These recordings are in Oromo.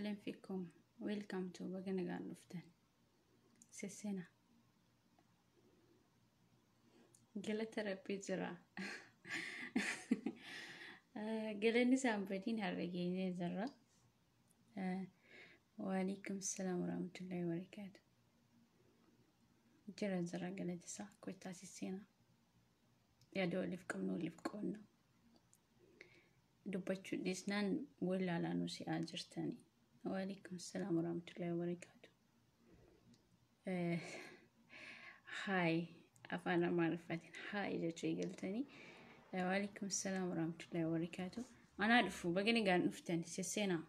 أهلا فيكم. ويلكم تو بقنا قاعد نفتن سيسينا قلت ربي زرع قلني سامبدين هرجيني زرع. وعليكم السلام ورحمة الله وبركاته. جرى زرع قلت صح كنت سيسينا يا دولي فيكم نولي فيكونا دبتشو ديسنان ولا على نوسي آجرتاني. وعليكم السلام ورحمة الله وبركاته. هاي أفانا معرفتين هاي جاتشي قلتني. وعليكم السلام ورحمة الله وبركاته. أنا أعرفه بقيني قاعد نفتن سيسينا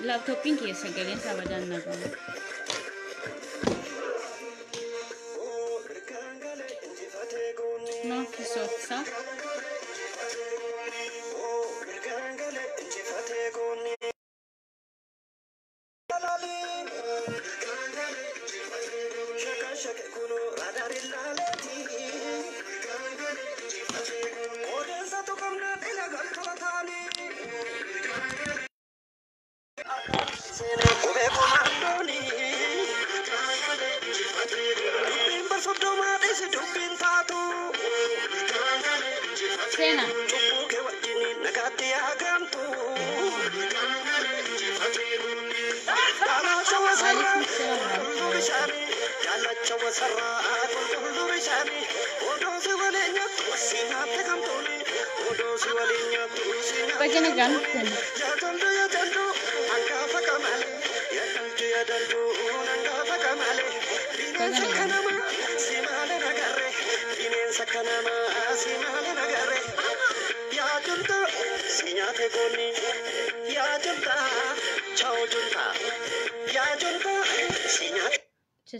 لابتوبين كي سجلين سابدان نقول ما في صوت صح؟ سينا بقينا قانتين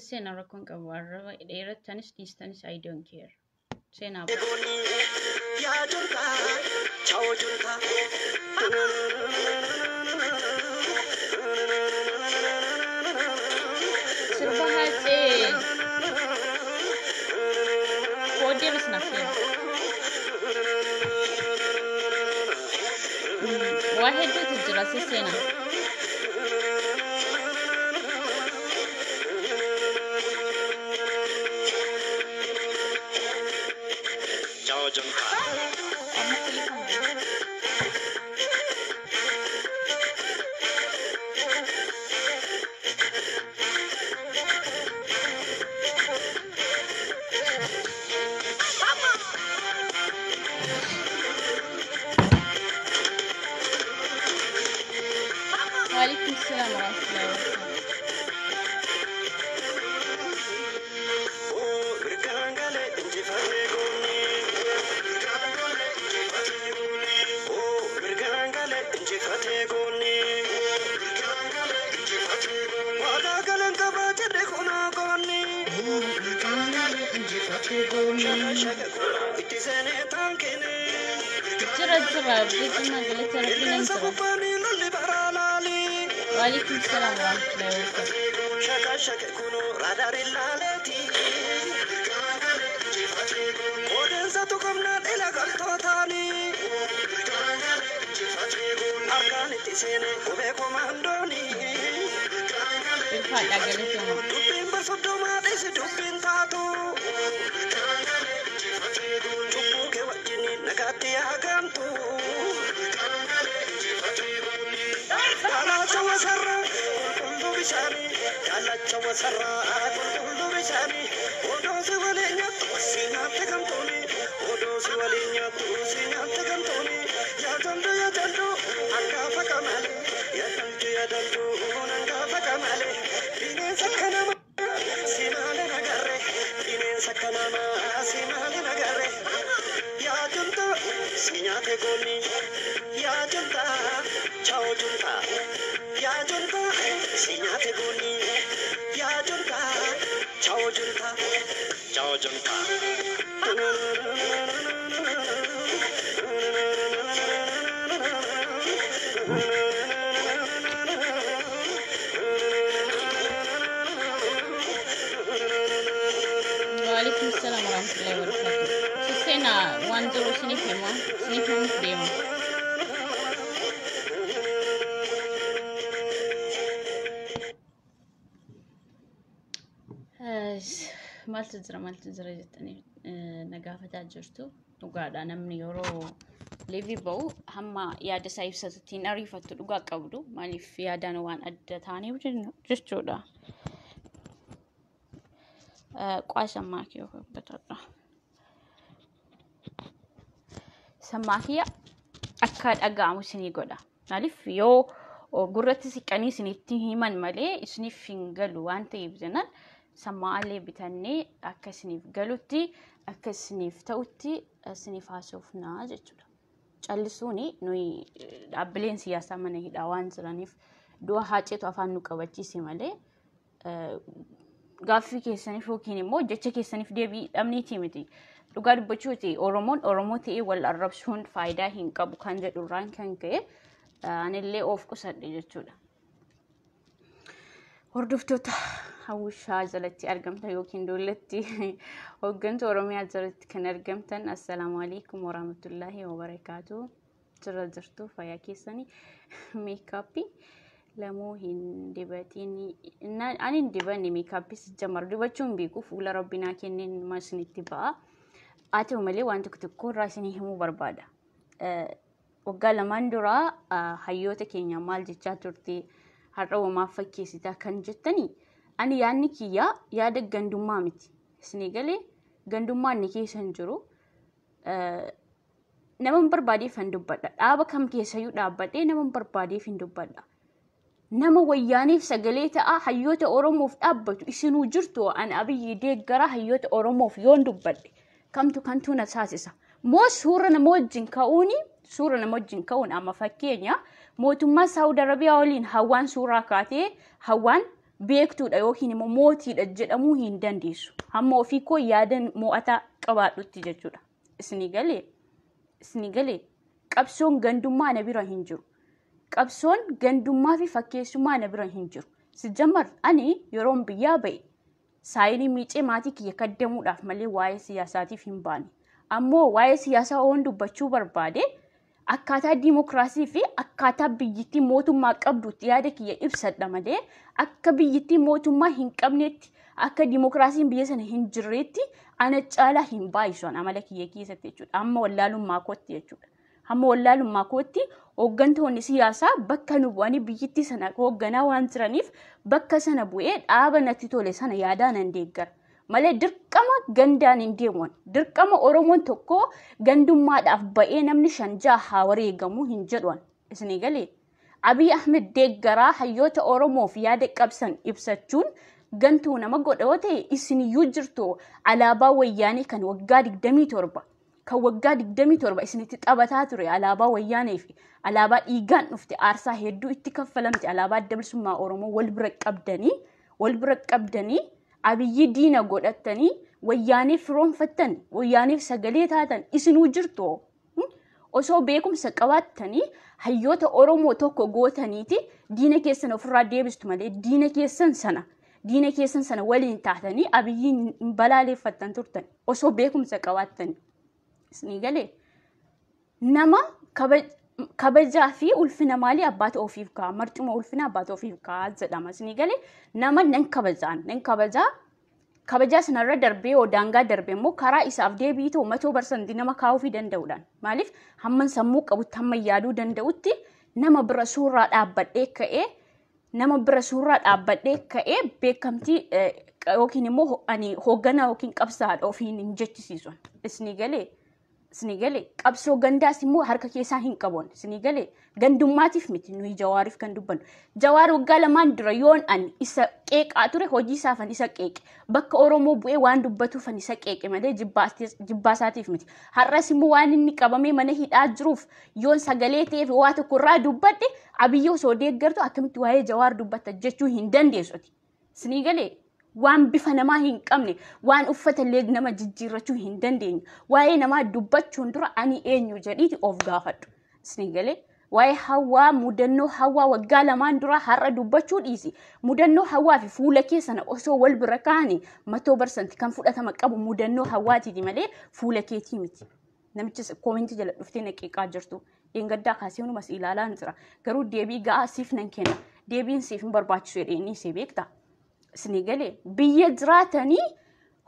Sena rakon kawarra era tanis distanis I don't care. Sena Surbahate Kodya snafia Wahed tujra sena وعليكم السلام ورحمة الله وبركاته. وعليكم السلام ورحمة الله وبركاته. Ciao, السلام ورحمة الله وبركاته. سينا واندرو سنيفيما ديما. مال تزرع جتني نقافة جرتو وقاعد أنا من يورو ليفي بو هما ياد سايف ستين أريفة تلقى قبضو مالي في يادان وان أدى تاني وجن جرتو دا قاسم ماكي وبتطلع سماكيا أكاد أقامو سني قدا مالي يو وقررت سكاني سنتي همان مالي سني فينجلو وان تيبزنا سماعلي بتاني أكا سنيف قالوتي أكا سنيف توتي سنيف هاسوفنا جتولا جالسوني نوي أبلين سياسة من هيدا وان زرانيف دوا حاجة توافان نوكاواتي سيمالي غافي كيسانيف وكيني مو جتش كيسانيف ديبي أمني تيمتي لغاد بچوتي أوروموتي والعرب سون فايدة هنكا بكان جدوران كان كي أنا اللي أوف كسر جتولا هردفتوتا هاوشا زلتي أرقمتا يوكين دولتي وقنت ورمي زلت كان أرقمتن السلام عليكم ورحمة الله وبركاته ترزرتو فيا كيساني ميكابي لمو هندباتيني أنا هندباني ميكابي سجمر دباتشون بيكو فولا ربنا كنين ما سنتبا آتو ملي وانتو كتكون راسيني همو بربادا وقال ماندورا حيوتا كينيا مال جيشا ترتي har'awa ma fakkeessita kan jettani ani yaanni kiyya yaada gandummaa miti isni galee gandummaan ni keessan jiru naman barbaadee fan dubbadha dhaaba kam keessayyuu dhaabbadhee naman barbaadee fin dubbadha nama wayyaaniif sagalee ta'a hayyoota oromoof dhaabbatu isinuu jirtu an abiyyi deeggara hayyoota oromoof yoon dubbadhe kamtu kantuu na taasisa moo suura nama wajjin ka'uun amma fakkeenya mootummaa Saawud Arabiyaa waliin hawaan suuraa kaatee hawaan beektuudha yookiin immoo mootiidha jedhamuu hin dandeessu. Hamma ofii koo yaadan mo'ataa qabaadhutti jechuudha. Isni galee qabsoon gandummaa na bira hin jiru. Qabsoon gandummaa fi fakkeessummaa na bira hin jiru. Sijammar ani yeroon biyyaa ba'e saayinii miicee maatii kiyya kaddamuudhaaf malee waa'ee siyaasaatiif hin baane. Ammoo waa'ee siyaasaa waan dubbachuu barbaade akkaataa dimokiraasii fi akkaataa biyyittii mootummaa qabdutti yaada kiyya ibsadha malee akka biyyittii mootummaa hin qabnetti akka dimokiraasiin biyya sana hin jirretti ana caalaa hin baay'isuun amala kiyya keessatti jechuudha. Amma wallaalummaa kootti jechuudha. Amma wallaalummaa kootti hooggantoonni siyaasaa bakka nu bu'anii biyyittii sana hoogganaa waan jiraniif bakka sana bu'ee dhaaba natti tole sana yaadaan nan deeggara. malee dirqama gandaan hin deemuun dirqama Oromoon tokko gandummaadhaaf ba'ee namni shanjaa haa wareegamu hin jedhuun isni galee Abiy Ahmed deeggaraa hayyoota Oromoof yaada qabsan ibsachuun gantuu nama godhoote isiniyyuu jirtu alaabaa wayyaanii kan waggaa 27 isinitti xabataa ture alaabaa wayyaanii fi alaabaa dhiigaan dhufte aarsaa hedduu itti kaffalamte alaabaa dabsummaa Oromoo wal bira qabdanii Abiyyi diina godhatanii wayyaanii firoonfattan wayyaaniif sagalee taatan isinuu jirtu osoo beekumsa qabaatanii hayyoota Oromoo tokko gootaniiti diina keessan ofirraa deebistu malee diina keessan sana waliin taatanii Abiyyiin balaaleeffattan turtan osoo beekumsa qabaatanii isni galee nama kabajaa fi ulfina maalii abbaata ofiif kaa marcuma ulfina abbaata ofiif kaa jedhama isni galee nama nan kabajaa sanarra darbee odaangaa darbee immoo karaa isaaf deebii ta'u 100% nama kaa'uu fi danda'uudhaan maaliif hamman sammuu qabutti hamma yaaduu danda'utti nama bira suuraa dhaabbadhee ka'ee beekamtii yookiin immoo ani hoogganaa yookiin qabsaadha ofiin hin jechisiisu isni galee qabsoo gandaas immoo harka keessaa hin qaboon isni galee gandummaatiif miti nuyi jawaariif kan dubbannu jawaar waggaa lamaan dura yoon ani isa qeeqaa ture hojii isaafan isa qeeqe bakka Oromoo bu'ee waan dubbatuufan isa qeeqe malee jibbaasaatiif miti har'as immoo waan inni qabamee mana hidhaa jiruuf yoon sagalee ta'eef waa tokko irraa dubbadhe Abiyyi osoo deeggartu akkamitti waa'ee jawaar dubbatta jechuu hin dandeessuti isni galee waan bifa namaa hin qabne waan uffata leeg nama jijjiirrachuu hin dandeenye waa'ee namaa dubbachuun dura ani eenyu jedhiiti of gaafadhu isni galee waa'ee hawaa mudannoo hawaa waggaa lamaan dura har'a dubbachuu dhiisi. Mudannoo hawaa fi fuula keessana osoo wal bira kaa'anii 100% kan fudhatama qabu mudannoo hawaatiiti malee fuula keetii miti. Namichi koomentii jala dhuftee naqiiqaa jirtu. Engaddaa kaasee hunumas ilaalaa jira. Garuu deebii ga'aa siif nan kenna. Deebiin siif hin barbaachisu jedhanii si beekta. Isinii galee biyya jiraatanii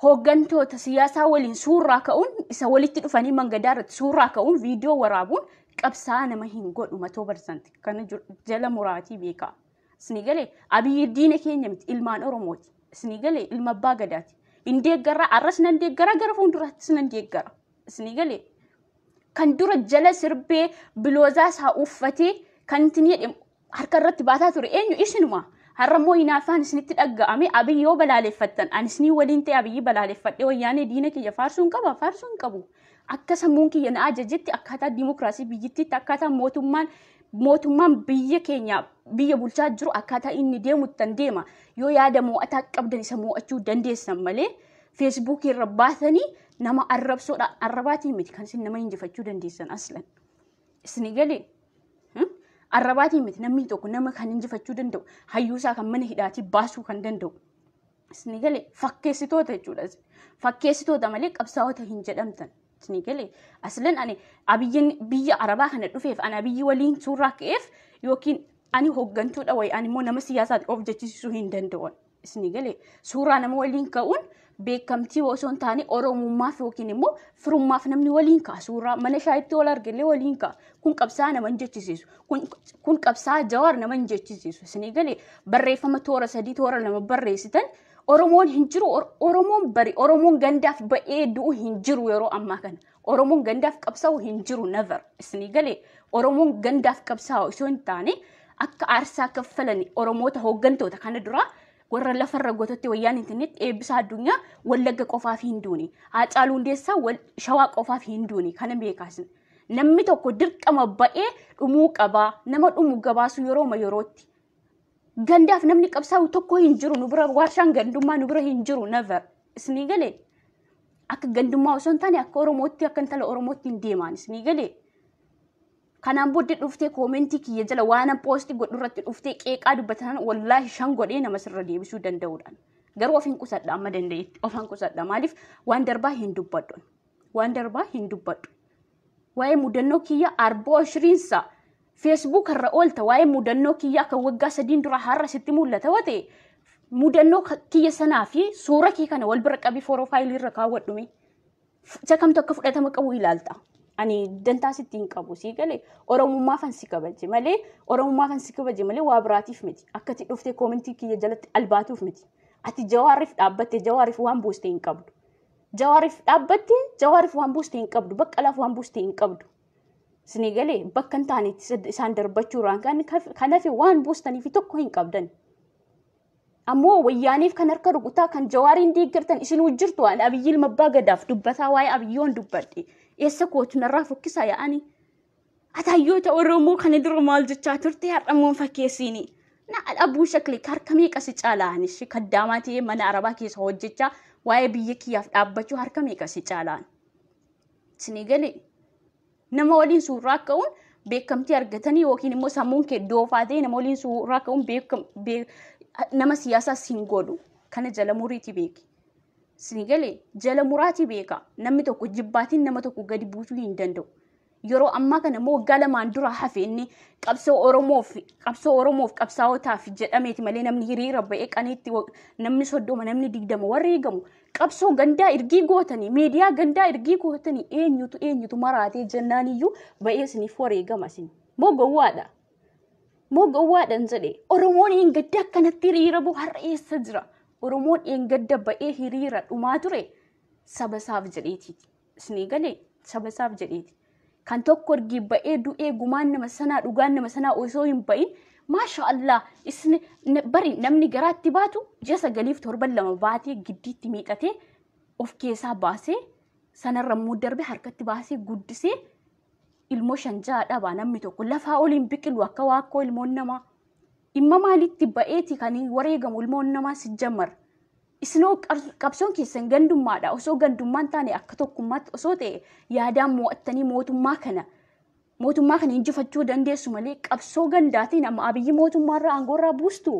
hooggantoota siyaasaa waliin suuraa ka'uun isa walitti dhufanii mangadaa irratti suuraa ka'uun viidiyoo waraabuun qabsaa nama hin godhu 100% kana jala muraatii beekaa. Isinii galee Abiyyi diina keenya miti ilmaan Oromooti. Isinii galee ilma abbaa gadaati. Hin deeggara arras nan deeggara gara fuulduraattis nan deeggara. Isinii galee kan dura jala sirbee biloozaa isaa uffatee kan ittiin harka irratti baataa ture eenyu isinuma. Harrammoo hinaafaan isinitti dhaga'ame Abiyyi yoo balaaleffattan anis ni waliin ta'e Abiyyi balaaleffadhee wayyaanee diina kiyya faarsuun qaba faarsuun qabu. Akka sammuun kiyya na ajajetti akkaataa dimokiraasii biyyittiitti akkaataa mootummaan biyya keenya biyya bulchaa jiru akkaataa inni deemuttan deema. Yoo yaada mo'ataa qabdan isa mo'achuu dandeessan malee feesbuukii irra baatanii nama arrabsoodhaan arrabaatiin miti kan isin nama injifachuu dandeessan aslan. Isinii galee arrabaatiin miti namni tokko nama kan injifachuu danda'u hayyuusaa kan mana hidhaatii baasuu kan danda'u. Isinii galee fakkeessitoota jechuudha. Fakkeessitoota malee qabsaa'ota hin jedhamtan. Isinii galee aslan ani Abiyyiin biyya Arabaa kana dhufeef ani Abiyyi waliin suuraa ka'eef yookiin ani hooggantuudha wayi ani immoo nama siyaasaati of jechisisuu hin danda'u. Isinii galee suuraa nama waliin ka'uun beekamtii osoo hin taane Oromummaaf yookiin immoo firummaaf namni waliin ka'a. Suuraa mana shaayitti wal argillee waliin ka'a. Kun qabsaa nama hin jechisiisu. Kun qabsaa Jawaar nama hin jechisiisu. Isinii galee barreeffama toora 3 toora 2 barreessitan Oromoon hin jiru. Oromoon bari Oromoon gandaaf ba'ee du'u hin jiru yeroo ammaa kana. Oromoon gandaaf qabsaa'u hin jiru never. Isinii galee Oromoon gandaaf qabsaa'u osoo hin taane akka aarsaa kaffalanii Oromoota hooggantoota kana duraa warra lafarra gototti wayyaan internet eebbisaa addunyaa Wallagga qofaaf hin duuni. Haacaaluu Hundeessaa Shawaa qofaaf hin duuni. Kana beekaasin. Namni tokko dirqama ba'ee dhumuu qabaa. Nama dhumu gabaasu yerootti. Gandaaf namni qabsaa'u tokko hin jiru. Nu bira warshaan gandummaa nu bira hin jiru never. Isinii galee akka gandummaa osoo hin taane akka Oromootti akka intala Oromootti hin deemaan. Isinii galee kanaan booddee dhuftee koomentii kiyya jala waan poostii godhu irratti dhuftee qeeqaa dubbatan wallaahi 5 godhee nama sirra deebisuu danda'uudhaan. Garuu ofiin qusadha amma dandeetti. Ofaan qusadha maaliif waan darbaa hin dubbadhu. Waan darbaa hin dubbadhu. Waa'ee mudannoo kiyya arboo shiriinsa Facebook irra oolta waa'ee mudannoo kiyya akka waggaa 3 dura har'a sitti mul'ata wate mudannoo kiyya sanaa fi suura kee kana wal bira qabii profaayilii irra kaawwadhume. Sakamtu akka fudhatama qabu ilaalta. Ani dantaa sitti hin qabu sii galee Oromummaafan si kabaje malee waa biraatiif miti. Akkati dhuftee koomentii kiyya jalatti albaatuuf miti. Ati Jawaariif dhaabbatte Jawaariif waan buuste hin qabdu. Jawaariif dhaabbatte Jawaariif waan buuste hin qabdu. Baqqalaaf waan buuste hin qabdu. Isinii galee bakka hin taanetti isaan darbachuudhaan kanaaf waan buustaniif tokko hin qabdan. Ammoo wayyaaniif kan harka rukutaa kan Jawaariin deeggartan isin wajjirtu waan Abiyyi ilma abbaa gadaaf dubbataa waa'ee Abiyyoon dubbadhe. Eessa kootu narraa fokkisaa yaa'anii. Ataayyoota Oromoo kana dura maal jechaa turte har'ammoo fakkeessiini. Na abuu shakli harka meeqa si caalaanis kaddaamaa ta'ee mana Arabaa keessa hojjechaa waa'ee biyya kiyyaaf dhaabbachuu harka meeqa si caalaan. Isinii galee nama waliin suuraa ka'uun beekamtii argatanii yookiin immoo sammuun kee doofaa ta'e nama waliin suuraa ka'uun nama siyaasaas hin godhu. Kana jala muriitii beeki. Isinii galee jala muraatii beeka. Namni tokko jibbaatiin nama tokko gadi buusuu hin danda'u. Yeroo ammaa kana immoo waggaa lamaan dura hafe inni qabsoo Oromoof qabsaa'otaaf jedhameeti malee namni hiriira ba'ee qaniitti namni 30 namni 20 warri eegamu qabsoo gandaa ergii gootanii miidiyaa gandaa ergii gootanii eenyutu maraatee jennaaniyyuu ba'ee isiniif wareegama isin. Moo gowwaadhaan jedhee Oromoon eengadda akkanatti hiriira bu'u har'a eessa jira? Oromoon eengadda ba'ee hiriira dhumaa ture sabasaaf jedheetiiti. Isinii galee sabasaaf jedheeti. Kan tokko ergi ba'ee du'ee gumaan nama sanaa dhugaan nama sanaa osoo hin ba'in maashaallah bari namni garaatti baatu 9-7 baatee giddiitti miidhatee of keessaa baasee sanarra immoo darbe harkatti baasee guddisee ilmoo 5 dhabaa namni tokko lafaa oliin biqilu akka waakkoo ilmoon namaa dhimma maalitti ba'eeti kan wareegamu ilmoon namaa si jammar. Isinoo qabsoon keessan gandummaadha. Osoo gandummaan taane akka tokkummaatti osoo ta'e yaadaan mo'attanii mootummaa kana mootummaa kana injifachuu dandeessu malee qabsoo gandaatiin amma abiyyi mootummaarraa aangoorraa buustu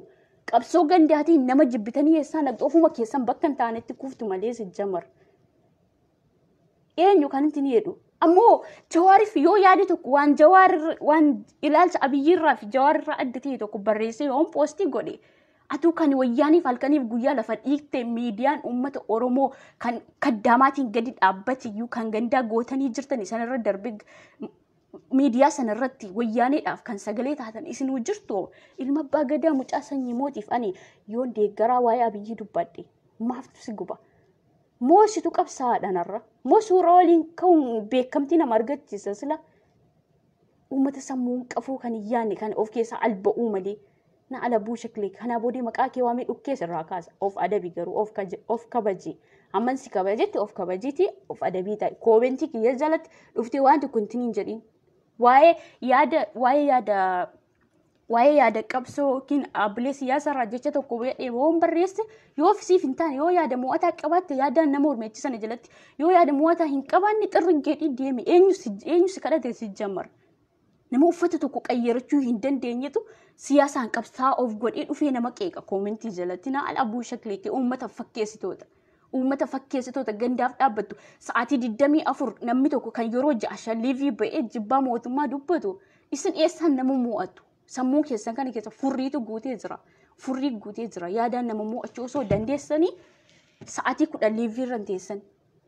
qabsoo gandaatiin nama jibbitanii eessaan dhaqxu ofuma keessan bakka hin taanetti kuftu malee sijjamar. Eenyu kan itti ni jedhu ammoo jawaariif yoo yaade tokko waan ilaalcha abiyyiirraa fi jawaarirraa adda ta'e tokko barreessee yoo poostii godhe atuu kan wayyaaniif halkaniif guyyaa lafa dhiigte miidiyaan uummata Oromoo kan kaddaamaatiin gadi dhaabbatiyyuu kan gandaa gootanii jirtan sanarra darbee miidiyaa sanarratti wayyaaneedhaaf kan sagalee taatan isin jirtu ilma abbaa gadaa mucaa sanyii mootiif ani yoon deeggaraa waa'ee abiyyii dubbadhe maaftu si guba. Moositu qabsaadhanarra moo suuraa waliin ka'uun beekamtii nama argachiisa sila uummata sammuun qafuu kan iyyaanne kan of keessaa alba'uu malee na alabuu shaklee kanaa boodee maqaa kee waamee dhukkee sirraa kaasa of adabi garuu of kabaji amman si kabajetti of kabajiiti of adabii ta'i koomentii kiyya jalatti dhuftee waan tokko hin jedhin waa'ee yaada qabsoo yookiin dhaabbilee siyaasarraa jecha tokko jedhee waan barreesse yoo ofisiif hin taane yoo yaada mo'ataa qabaatte yaadaan nama hormeechisana jalatti yoo yaada mo'ataa hin qabaanne xirringeedhii deeme eenyu si kadhate si jammar nama uffata tokko qayyarachuu hin dandeenyetu siyaasaan qabsaa of godhee dhufee nama qeeqa koomentii jalatti na alabuu shakleetti uummata fakkeessitoota gandaaf dhaabbattu sa'aatii 24 namni tokko kan yeroo ja'a liivii ba'ee jibbaa mootummaa dubbatu isin eessaan nama mo'atu. Sammuu keessan kana keessa furriitu guutee jira yaadaan nama mo'achuu osoo dandeessanii sa'aatii 10 liiviirra teessan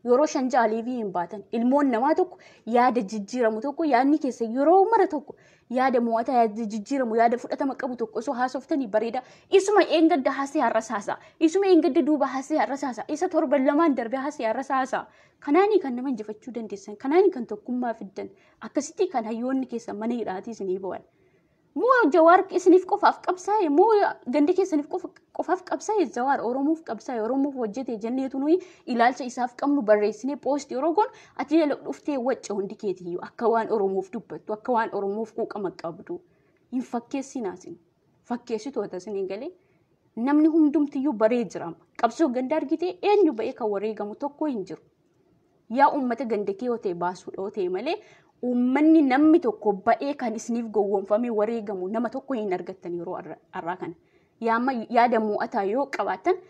yeroo 5 liivii hin baatan ilmoon namaa tokko yaada jijjiiramu tokko yaadni keessa yeroo mara tokko yaada mo'ataa yaada jijjiiramu yaada fudhatama qabu tokko osoo haasoftanii bareeda isuma eengadda haasee har'asaasa isuma eengadda duuba haasee har'asaasa isa torban lamaan darbee haasee har'asaasa kanaanii kan nama injifachuu dandeessan kanaanii kan tokkummaa fiddan akkasitti kan hayyoonni keessa mana hidhaatii isinii ba'an. Moo jawaar isiniif qofaaf qabsaa'e moo gandi keessaniif qofaaf qabsaa'e jawaar Oromoof qabsaa'e Oromoof hojjete jenneetu nuyi ilaalcha isaaf qabnu barreessinee poostii yeroo goon ati jala dhuftee wacca hundi keetiyyuu akka waan Oromoof dubbattu akka waan Oromoof quuqama qabdu hin fakkeessinaasin fakkeessitoota isin galee namni hundumtiyyuu baree jira qabsoo ganda argitee eenyu ba'ee kan wareegamu tokko hin jiru yaa uummata ganda kee yoo ta'e baasuudha yoo ta'e malee uummanni namni tokko ba'ee kan isiniif gowwoomfamee wareegamu nama tokko hin argattan yeroo har'aa kana yaada mo'ataa yoo qabaatan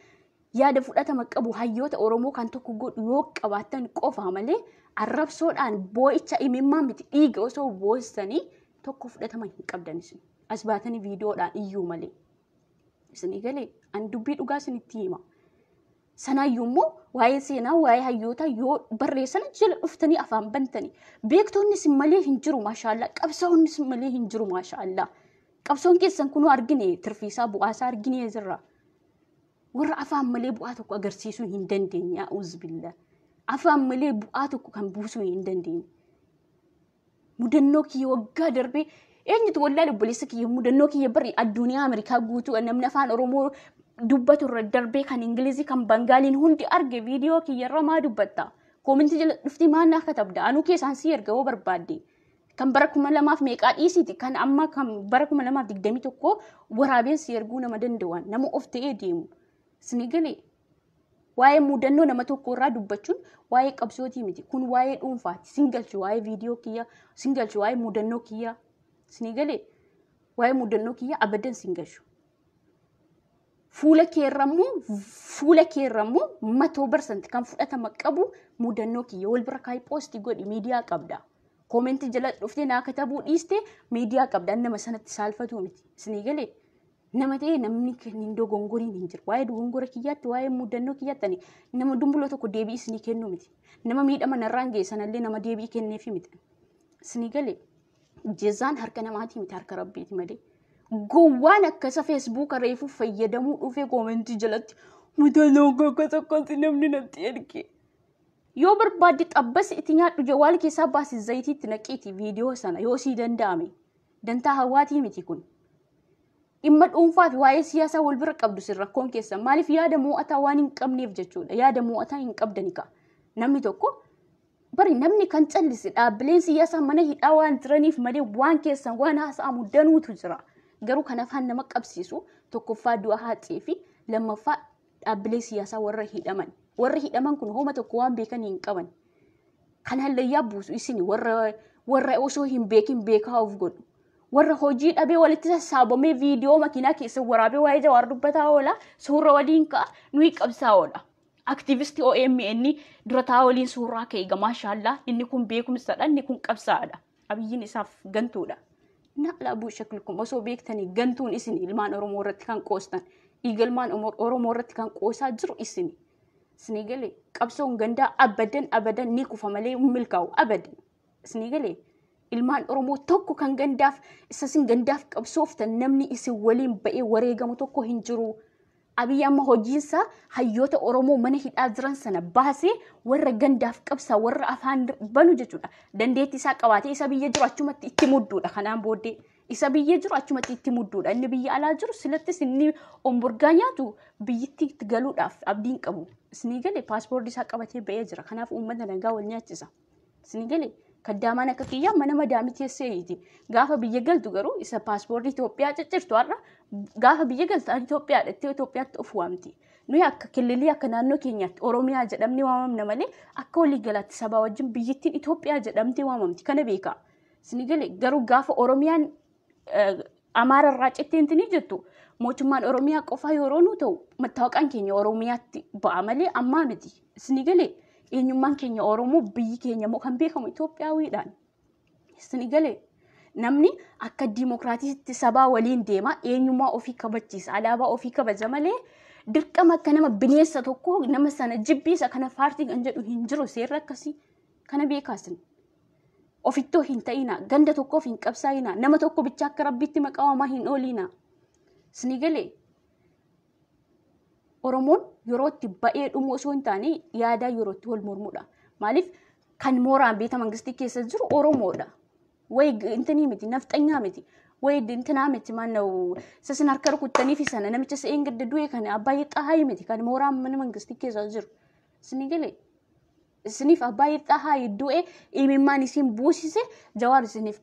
yaada fudhatama qabu hayyoota Oromoo kan tokko godhu yoo qabaatan qofa malee arrabsoodhaan boo'icha imimmaa miti dhiiga osoo boosanii tokko fudhatama hin qabdan isin as baatanii viidiyoodhaan iyyuu malee isin galee an dubbii dhugaa isinitti hima. Sanaayyuu immoo waa'ee seenaa waa'ee hayyoota yoo barreessan jala dhuftanii afaan bantanii beektoonni isin malee hin jiru maashaallah qabsaa'onni isin malee hin jiru maashaallah qabsoon keessan kunoo argine tirfiisaa bu'aasaa argine jirra warra afaan malee bu'aa tokko agarsiisuu hin dandeenye uzbillah afaan malee bu'aa tokko kan buusuu hin dandeenye mudannoo kiyya waggaa darbee eenyutu wallaahi obboleessa kiyya mudannoo kiyya bari addunyaa Ameerikaa guutuu namni afaan Oromoo dubbatu irra darbee kan Ingilizii kan Bangaaliin hundi arge viidiyoo kiyyarra maa dubbatta koomentii jala dhufti maannaa katabda anuu keessaan si erga yoo barbaadde kan bara 2000 meeqaa dhiisiti kan amma kan bara 2021 waraabeen si erguu nama danda'an nama of ta'ee deemu isin galee waa'ee mudannoo nama tokko irraa dubbachuun waa'ee qabsootii miti kun waa'ee dhuunfaati singalchi waa'ee viidiyoo kiyya singalchi waa'ee mudannoo kiyya isin galee waa'ee mudannoo kiyya abadan singalchu. Fuula keerrammoo 100% kan fudhatama qabu mudannoo kiyya wal bira kaayii poostii godhi miidiyaa qabda. Koomentii jala dhuftee naa katabuu dhiiste miidiyaa qabda nama sanatti saalfatu miti. Isin galee nama ta'e namni hin dogongoriin hin jiru. Waa'ee dogongora kiyyaatti waa'ee mudannoo kiyyaatti nama dumbuloo tokko deebii isinii kennu miti. Nama miidhama narraan geessanallee nama deebii kenneefi miti. Isin galee jezaan harka namaatii miti harka rabbiiti malee. Gowwaan akkasa feesbuuka reefuu fayyadamuu dhufee koomentii jalatti mudannoo akkasii namni natti erge. Yoo barbaadde xabbas itti nyaadhu jawaal keessaa baasi zayitiitti naqiiti viidiyoo sana yoo sii danda'ame dantaa hawaatii miti kun. Dhimma dhuunfaa fi waa'ee siyaasaa wal bira qabdu sin rakkoon keessa maaliif yaada mo'ataa waan hin qabneef jechuudha yaada mo'ataa hin qabdanika namni tokko bari namni kan callise dhaabbileen siyaasaa mana hidhaa waan jiraniif malee waan keessan waan haasa'amu danuutu jira. Garuu kan afaan nama qabsiisu tokkoffaa du'a haatee fi lammaffaa dhaabbilee siyaasaa warra hidhaman kun hooma tokko waan beekan hin qaban kan hallayyaa buusu isin warra osoo hin beekin beekaa of godhu. Warra hojii dhabee walitti sassaabamee viidiyoo makiinaa keessa waraabee waa'ee Jawaar dubbataa oola suuraa waliin ka'a nuyi qabsaa'oodha. Aktiivistii OMN dura taa'aa waliin suuraa ka'e maashaallah inni kun beekumsadha inni kun qabsaa'aadha. Abiyyiin isaaf gantuudha. Na'ala buushakilkum osoo beektanii gantuun isin ilmaan Oromoo irratti kan qoostan ilmaan Oromoo irratti kan qoosaa jiru isin. Isinii galee qabsoon gandaa abadan ni kufa malee milkaa'u abadan. Isinii galee ilmaan Oromoo tokko kan gandaaf isasin gandaaf qabsooftan namni isin waliin ba'ee wareegamu tokko hin jiru. Abiyyi amma hojiinsa hayyoota Oromoo mana hidhaa jiran sana baasee warra gandaaf qabsaa warra afaan banu jechuudha. Dandeettii isaa qabaatee isa biyya jiru achumatti itti mudduudha. Kanaan booddee isa biyya jiru achumatti itti mudduudha. Inni biyya alaa jiru silattis inni omburgaa nyaatu biyyatti itti galuudhaaf abdiin qabu. Isinii galee paaspoortii isaa qabatee ba'ee jira. Kanaaf uummata nagaa wal nyaachisa. Isinii galee kaddaamaan akka kiyyaa mana madaamii teesseeyti. Gaafa biyya galtu garuu isa paaspoortii Itoophiyaa ciccirtu har'a gaafa biyya galtu Itoophiyaadha itti Itoophiyaatti of waamti. Nuyi akka kililii akka naannoo keenyaatti Oromiyaa jedhamni waamamna malee akka walii galaatti sabaa wajjin biyyattiin Itoophiyaa jedhamti waamamti. Kana beekaa. Isinii galee garuu gaafa Oromiyaan Amaara irraa citteentii ni jettu. Mootummaan Oromiyaa qofaa yeroo nu ta'u mattaawaqaan keenya Oromiyaatti ba'a malee ammaa miti. Isinii galee eenyummaan keenya Oromoo biyyi keenya moo kan beekamu Itoophiyaawidhaan. Isinii galee namni akka diimokiraatiitti sabaa waliin deema eenyummaa ofii kabachiisa alaabaa ofii kabaja malee dirqama akka nama bineensa tokko nama sana jibbiisa kana paartii kan jedhu hin jiru seerri akkasii kana beekaasin. Ofittoo hin ta'ina ganda tokkoof hin qabsaa'ina nama tokko bicha akka rabbiitti maqaawamaa hin oolina. Isinii galee Oromoon yeroo itti ba'ee dhumu osoo hin taane yaadaa yeroo itti wal mormuudha. Maaliif kan mooraan beeta mangistii keessa jiru Oromoodha. Wayi intanii miti nafxanyaa miti. Wayi intinaa miti maanna'u sasin harka rukuttanii fi sana namicha se'een gadda du'e kan abbaayee xahaayii miti kan mooraan mana mangistii keessa jiru. Isinii galee isiniif abbaayee xahaayii du'e imimmaan isin buusise Jawaar isiniif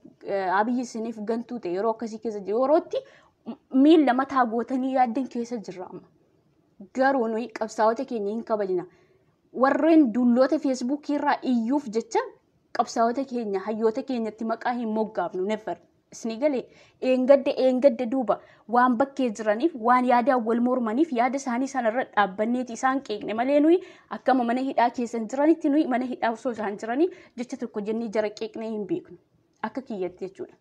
Abiyyi isiniif gantuu ta'e yeroo akkasii keessa jiru yerootti miila mataa gootanii yaaddan keessa jirra amma. Garuu nuyi qabsaa'ota keenya hin kabajna. Warreen dulloota feesbuukii irraa iyyuuf jecha qabsaa'ota keenya hayyoota keenyatti maqaa hin moggaafnu never. Isinii galee eengadda duuba waan bakkee jiraniif waan yaadaan wal mormaniif yaada isaanii sanarra dhaabbanneeti isaan qeeqne malee nuyi akkama mana hidhaa keessan jiranitti nuyi mana hidhaa osoo isaan jiranii jecha tokko jennee jara qeeqnee hin beeknu. Akka kiyyatti jechuudha.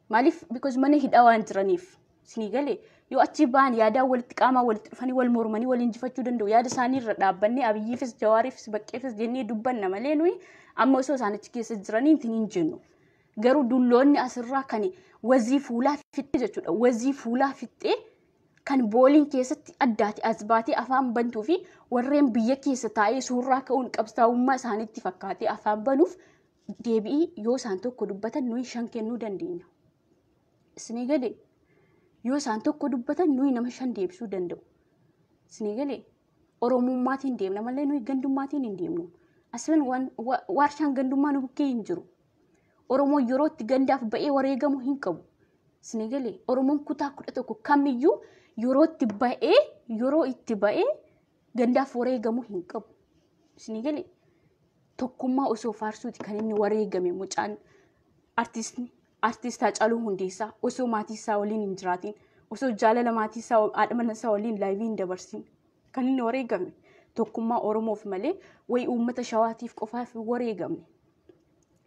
Maaliif because mana hidhaa waan jiraniif. Isinii galee yoo achi ba'an yaadaan walitti qaamaa walitti dhufanii wal mormanii wal injifachuu danda'u yaada isaanii irra dhaabbannee Abiyyiifis Jawaariifis Baqqeefis jennee dubbanna malee nuyi amma osoo isaan achi keessa jiranii hin jennu. Garuu dulloonni asirraa kan wazii fuulaa fixee jechuudha. Wazii fuulaa fixee kan booliin keessatti addaati as baatee afaan bantuu fi warreen biyya keessa taa'ee suuraa ka'uun qabsaa'ummaa isaaniitti fakkaatee afaan banuuf deebi'ii yoo isaan tokko dubbatan nuyi 5 kennuu dandeenya. Isinii galee yoo isaan tokko dubbatan nuyi nama 5 deebisuu danda'u. Isinii galee Oromummaatiin deemna malee nuyi gandummaatiin hin deemnu. Aslan warshaan gandummaa nu bukkee hin jiru. Oromoo yeroo itti gandaaf ba'ee wareegamu hin qabu. Isinii galee Oromoon kutaa 11 kamiyyuu yeroo itti ba'ee gandaaf wareegamu hin qabu. Isinii galee tokkummaa osoo faarsuuti kan inni wareegame mucaan artiist Haacaaluu Hundeessaa osoo maatii isaa waliin hin jiraatin osoo jaalala maatii isaa haadha manaa isaa waliin laayivii hin dabarsin kan inni wareegame tokkummaa Oromoof malee wayi uummata Shawaatiif qofaaf wareegamne.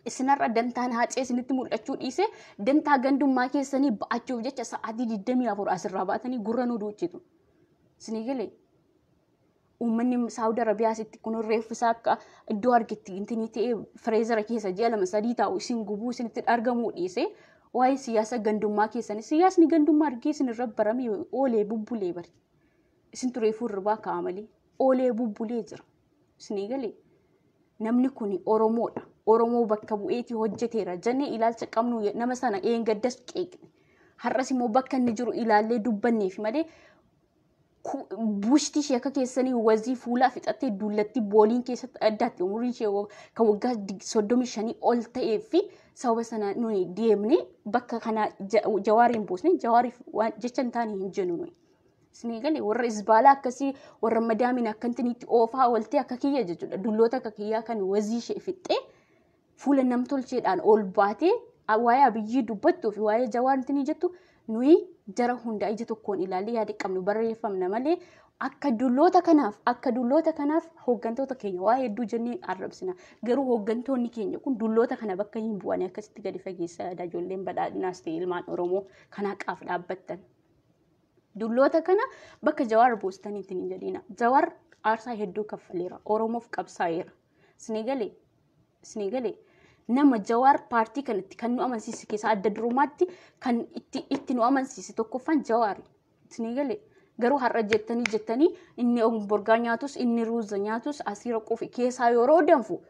Isinarra dantaan haacee isinitti mul'achuu dhiise dantaa gandummaa keessanii ba'achuuf jecha sa'aatii 24 asirraa baatanii gurra nu duuchitu. Isinii galee uummanni Saawud Arabiyaasitti kun reeffisaa akka iddoo argetti intinii ta'ee Fireezara keessa ji'a 2-3 taa'u isin gubuu isinitti argamuu dhiise waa'ee siyaasa gandummaa keessanii siyaasni gandummaa argee isinirra baramee oolee bubbulee bari. Isin tureefuu irraa ka'a malee oolee bubbulee jira. Isinii galee namni kun Oromoodha. Oromoo bakka bu'eetii hojjeteera jennee ilaalcha qabnu nama sana eengaddas qeeqne. Har'as immoo bakka inni jiru ilaallee dubbanneef malee buushtii ishee akka keessanii wazii fuulaa fixattee dullatti booliin keessatti addaatti umuriin ishee kan waggaa 35 ol ta'ee fi sababa sana nuyi deemnee bakka kana Jawaariin buusne Jawaariif jecha hin taane hin jennu nuyi. Isinii galee warra isbaalaa akkasii warra madaamin akkantiniitti oofaa waltee akka kiyya jechuudha. Dulloota akka kiyyaa kan wazii ishee fixxee fuula namtolcheedhaan ol baatee waa'ee Abiyyii dubbattuu fi waa'ee Jawaaritti ni jettu nuyi jara hundaa ija tokkoon ilaallee yaada qabnu barreeffamna malee akka dulloota kanaaf hooggantoota keenya waa hedduu jennee arrabsina. Garuu hooggantoonni keenya kun dulloota kana bakka hin bu'anii akkasitti gadi fageessaa ijoolleen badhaadhinaas ta'e ilmaan Oromoo kanaaf dhaabbattan. Dulloota kana bakka Jawaar boostaniitti hin jedhina. Jawaar aarsaa hedduu kaffaleera. Oromoof qabsaa'eera. Sinigalee nama Jawaar paartii kanatti kan nu amansiise keessaa adda durummaatti kan itti nu amansiise tokkoffaan Jawaari. Sinigalee garuu har'a jettanii inni borgaa nyaatus inni ruuza nyaatus asii raquufi keessaa yeroo danfu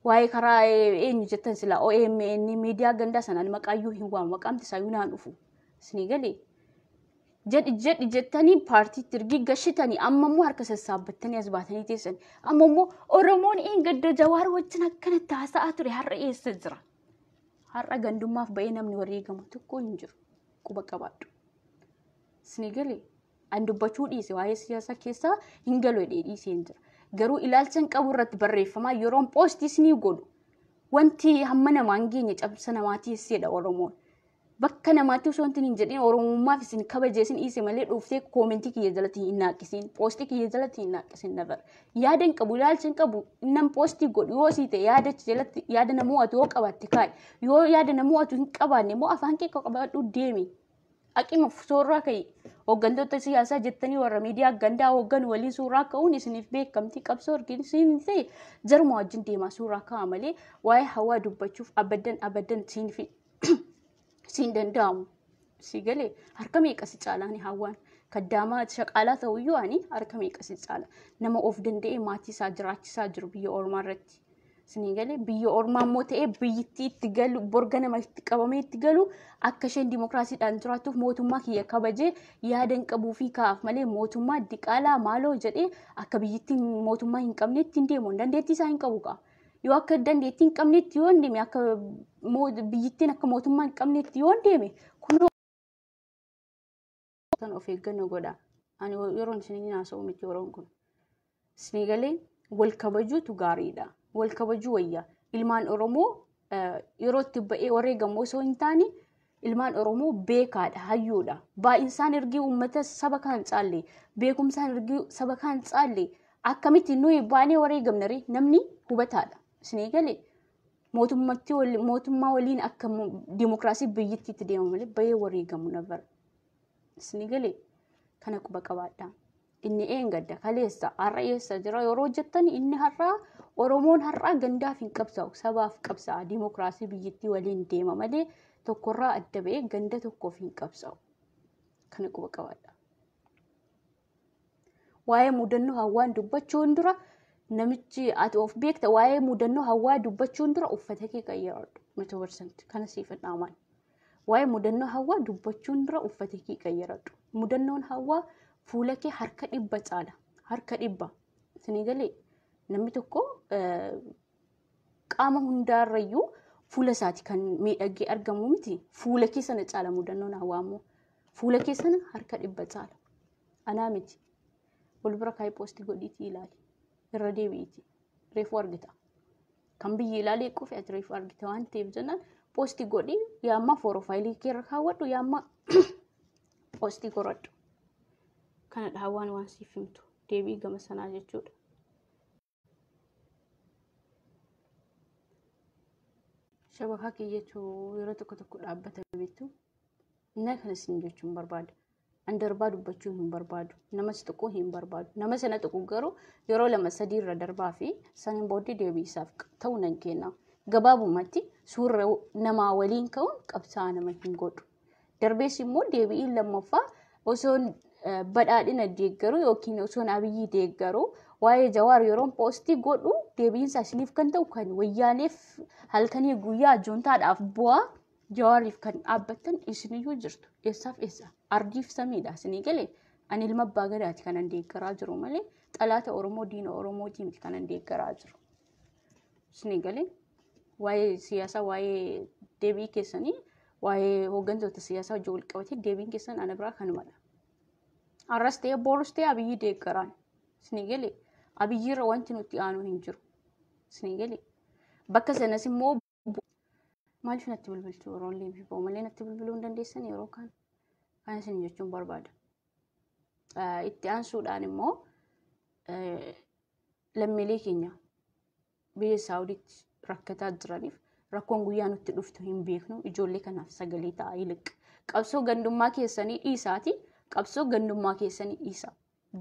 waa'ee karaa eenyu jettan sila OMN miidiyaa gandaa sanaan maqaayyuu hin waamu maqaamti isaa naan dhufu. Sinigalee jedhi jettanii paartiitti ergi gashitanii amma immoo harka sassaabbattanii as baatanii teessan amma immoo Oromoon gadda Jawaar wajjin akkanatti haasa'aa ture har'a eessa jira? Har'a gandummaaf ba'ee namni wareegamu tokko hin jiru. Quba qabaadhu. Sinigalee an dubbachuu dhiise waa'ee siyaasa keessaa hin galu dhiisee hin jira. Garuu ilaalchan qabu irratti barreeffamaa yeroon poostis ni godhu. Wanti hamma namaan geenye cabsa namaatti hisseedha Oromoon. Bakka namaatti osoo hin jedhin Oromummaaf isin kabajeesin dhiise malee dhuftee koomentii kiyya jalatti hin naaqisin, poostii kiyya jalatti hin naaqisin nabar. Yaada hin qabu, ilaalcha hin qabu, innan poostii godhu yoo siite yaadachi jalatti yaada nama mo'atu yoo qabaatte kaa'i. Yoo yaada nama mo'atu hin qabaanne immoo afaan kee qabadhu deemi. Aqima suuraa ka'e hooggantoota siyaasaa jettanii warra miidiyaa gandaa hooggan waliin suuraa ka'uun isiniif beekamtii qabsoo argisiin ta'e jaruma wajjin deemaa suuraa ka'a malee waa'ee hawaa dubbachuuf abaddan siin danda'amu. Sigalee harka meeqa si caalaani hawaan kaddaamaa shaqaalaa ta'uyyuu ani harka meeqa si caala nama of danda'ee maatii isaa jiraachisaa jiru biyya ormaa irratti. Sinigalee biyya ormaa immoo ta'ee biyyittii itti galu borga nama itti qabamee itti galu akka isheen dimookiraasiidhaan jiraattuuf mootummaa kiyya kabajee yaada hin qabuu fi kaa'aaf malee mootummaa diqaalaa maaloo jedhee akka biyyittiin mootummaa hin qabneetti hin deemu dandeettii isaa hin qabu qa'a. Yoo akka dandeettii hin qabneetti yoo deeme akka biyyittiin akka mootummaa hin qabneetti yoo deeme kunoo of eeggannoo godha. Ani yeroon isin haasa'u miti yeroon kun. Sinigalee wal kabajuutu gaariidha. Wal kabajuu wayya. Ilmaan Oromoo yeroo itti ba'ee wareegamu osoo hin taane ilmaan Oromoo beekaadha, hayyuudha. Baay'insaan ergi uummata saba kan caalle, beekumsaan ergi saba kan caalle akkamitti nuyi baanee wareegamnare namni hubataadha. Sinigalee mootummaa waliin akka dimookiraasii biyyittiitti deemu malee ba'ee wareegamu nabara. Sinigalee kana quba qabaadha. Inni gadda kaleessa har'a eessa jira yeroo jettan inni har'a Oromoon har'a gandaaf hin qabsaa'u sabaaf qabsa'a dimookiraasii biyyittii waliin deema malee tokkorraa adda ba'ee ganda tokkoof hin qabsaa'u. Kana quba qabaadha. Waa'ee mudannoo hawaan dubbachuun dura namichi ati of beekta waa'ee mudannoo hawaa dubbachuun dura uffata kee qayyaradhu 100% kana siif dhaamaan. Waa'ee mudannoo hawaa dubbachuun dura uffata kee qayyaradhu. Mudannoon hawaa fuula kee harka 100 caala. Harka 100. Sinigalee namni tokko qaama hundaarrayyuu fuula isaati kan miidhagee argamu miti. Fuula kee sana caala mudannoon hawaamoo. Fuula kee sana harka 100 caala. Anaa miti. Wal bira kaayee poostii godhiitii ilaali. Irra deebi'iiti. Reefuu argita. Kan biyyi ilaalee qofi ati reefuu argita waan ta'eef jennaan poostii godhii yaamma profaayilii kee irra kaawwadhu yaamma poostii godhadhu. Kanadha hawaan waan siif himtu. Deebii gama sanaa jechuudha. Shabakaa kiyyachuu yeroo tokko dhaabbata beektu na kana isin jechuun barbaada. An darbaa dubbachuun hin barbaadu. Namas tokko hin barbaadu. Nama sana tokko garuu yeroo 2-3 irra darbaa fi saniin booddee deebii isaaf ta'uu nan kenna. Gabaabumatti suuraa namaa waliin ka'uun qabsaa nama hin godhu. Darbees immoo deebiin lammaffaa osoo badhaadhina deeggaru yookiin osoo Abiyyii deeggaru waa'ee Jawaar yeroon poostii godhu deebiinsa isiniif kan ta'u kan wayyaaneef halkanii guyyaa joontaadhaaf bu'aa Jawaariif kan dhaabbattan isiniyyuu jirtu. Eessaaf eessa? Ardiif samiidha. Sinigalee ani ilma abbaa gadaati kanan deeggaraa jiru malee xalaata Oromoo diina Oromootii miti kanan deeggaraa jiru. Sinigalee waa'ee siyaasaa waa'ee deebii keessanii waa'ee hooggantoota siyaasaa wajjin wal qabatee deebiin keessan ana biraa kanumadha. Har'as ta'ee boorus ta'ee Abiyyii deeggaraan. Sinigalee Abiyyiirra wanti nuti aanu hin jiru. Sinigalee bakka sanas immoo maaliif natti bilbiltu roon liibii ba'u malee natti bilbiluu hin dandeessan yeroo kaan kan isin jechuun barbaada. Itti aansuudhaan immoo lammiilee keenya biyya Saawudiitti rakkataa jiraniif rakkoon guyyaa nutti dhuftu hin beeknu ijoollee kanaaf sagalee ta'aa yiliq. Qabsoo gandummaa keessanii dhiisaati. Qabsoo gandummaa keessanii dhiisa.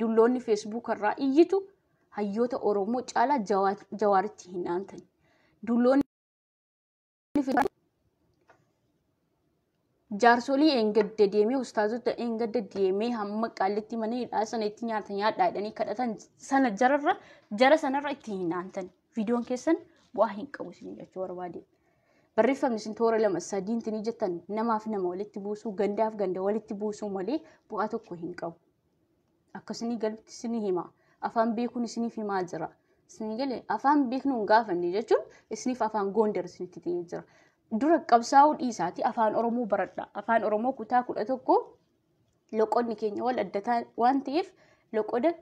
Dulloonni Facebook irraa iyyitu hayyoota Oromoo caalaa jawaaritti hin aantani. Dulloonni jaarsolii engadda deemee ustaazota engadda deemee hamma qaallitti mana hidhaa sana itti nyaata nyaadhaa jedhanii kadhatan sana jara sanarra itti hin aantani. Viidiyoon keessan bu'aa hin qabu isin jechuu barbaade. Barreeffamni isin toora 2-3 tini jettan namaaf nama walitti buusuu gandaaf ganda walitti buusuu malee bu'aa tokko hin qabu. Akkasini galbitti isin hima. Afaan beekuun isiniif himaa jira. Isin galee afaan beeknuun gaafanne jechuun isiniif afaan Gondar isinitti ta'ee jira. Dura qabsaa'uu dhiisaati afaan Oromoo baradhaa. Afaan Oromoo kutaa 11 loqonni keenya wal addataa waan ta'eef loqoda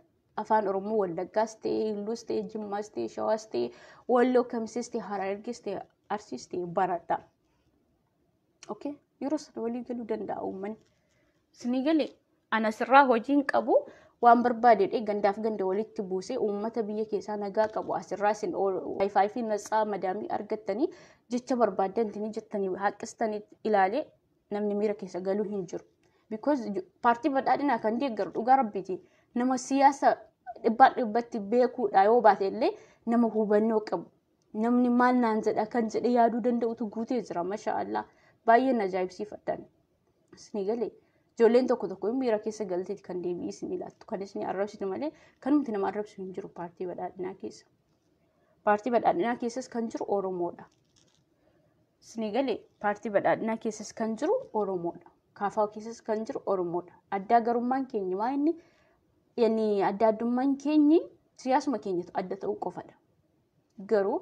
afaan Oromoo Wallaggaas ta'e, Illuus ta'e, Jimmaas ta'e, Shawaas ta'e, Walloo Kamisees ta'e, Harargees ta'e, Arsiis ta'e baradhaa. Okay? Yeroo sana walii galuu danda'a uummanni. Isin galee anasirraa hojiin qabu waan barbaadedhe gandaaf ganda walitti buusee uummata biyya keessaa nagaa qabu asirraa isin Wi-Fi fi natsaa madaamii argattanii jecha barbaaddantanii jettanii haqqistanii ilaalee namni miira keessa galuu hin jiru. Because paartii badhaadhinaa kan deeggaru dhugaa rabbiiti. Nama siyaasa dhibbatti beekuudha yoo baate illee nama hubannoo qabu. Namni maal naan jedha kan jedhe yaaduu danda'utu guutee jira. Mashaallah baay'ee ajaa'ibsiifadhan. Isin galee ijoolleen tokko miira keessa galteeti kan deebi'ii isin ilaattu. Kan isin arrabsitu malee kanumti nama arrabsu hin jiru paartii badhaadhinaa keessa. Paartii badhaadhinaa keessas kan jiru Oromoodha. Isin galee paartii badhaadhinaa keessas kan jiru Oromoodha. Kaafaa keessas kan jiru Oromoodha. Addaa garummaan keenya maa inni yani adda addummaan keenyi siyaasuma keenyatu adda ta'uu qofadha. Garuu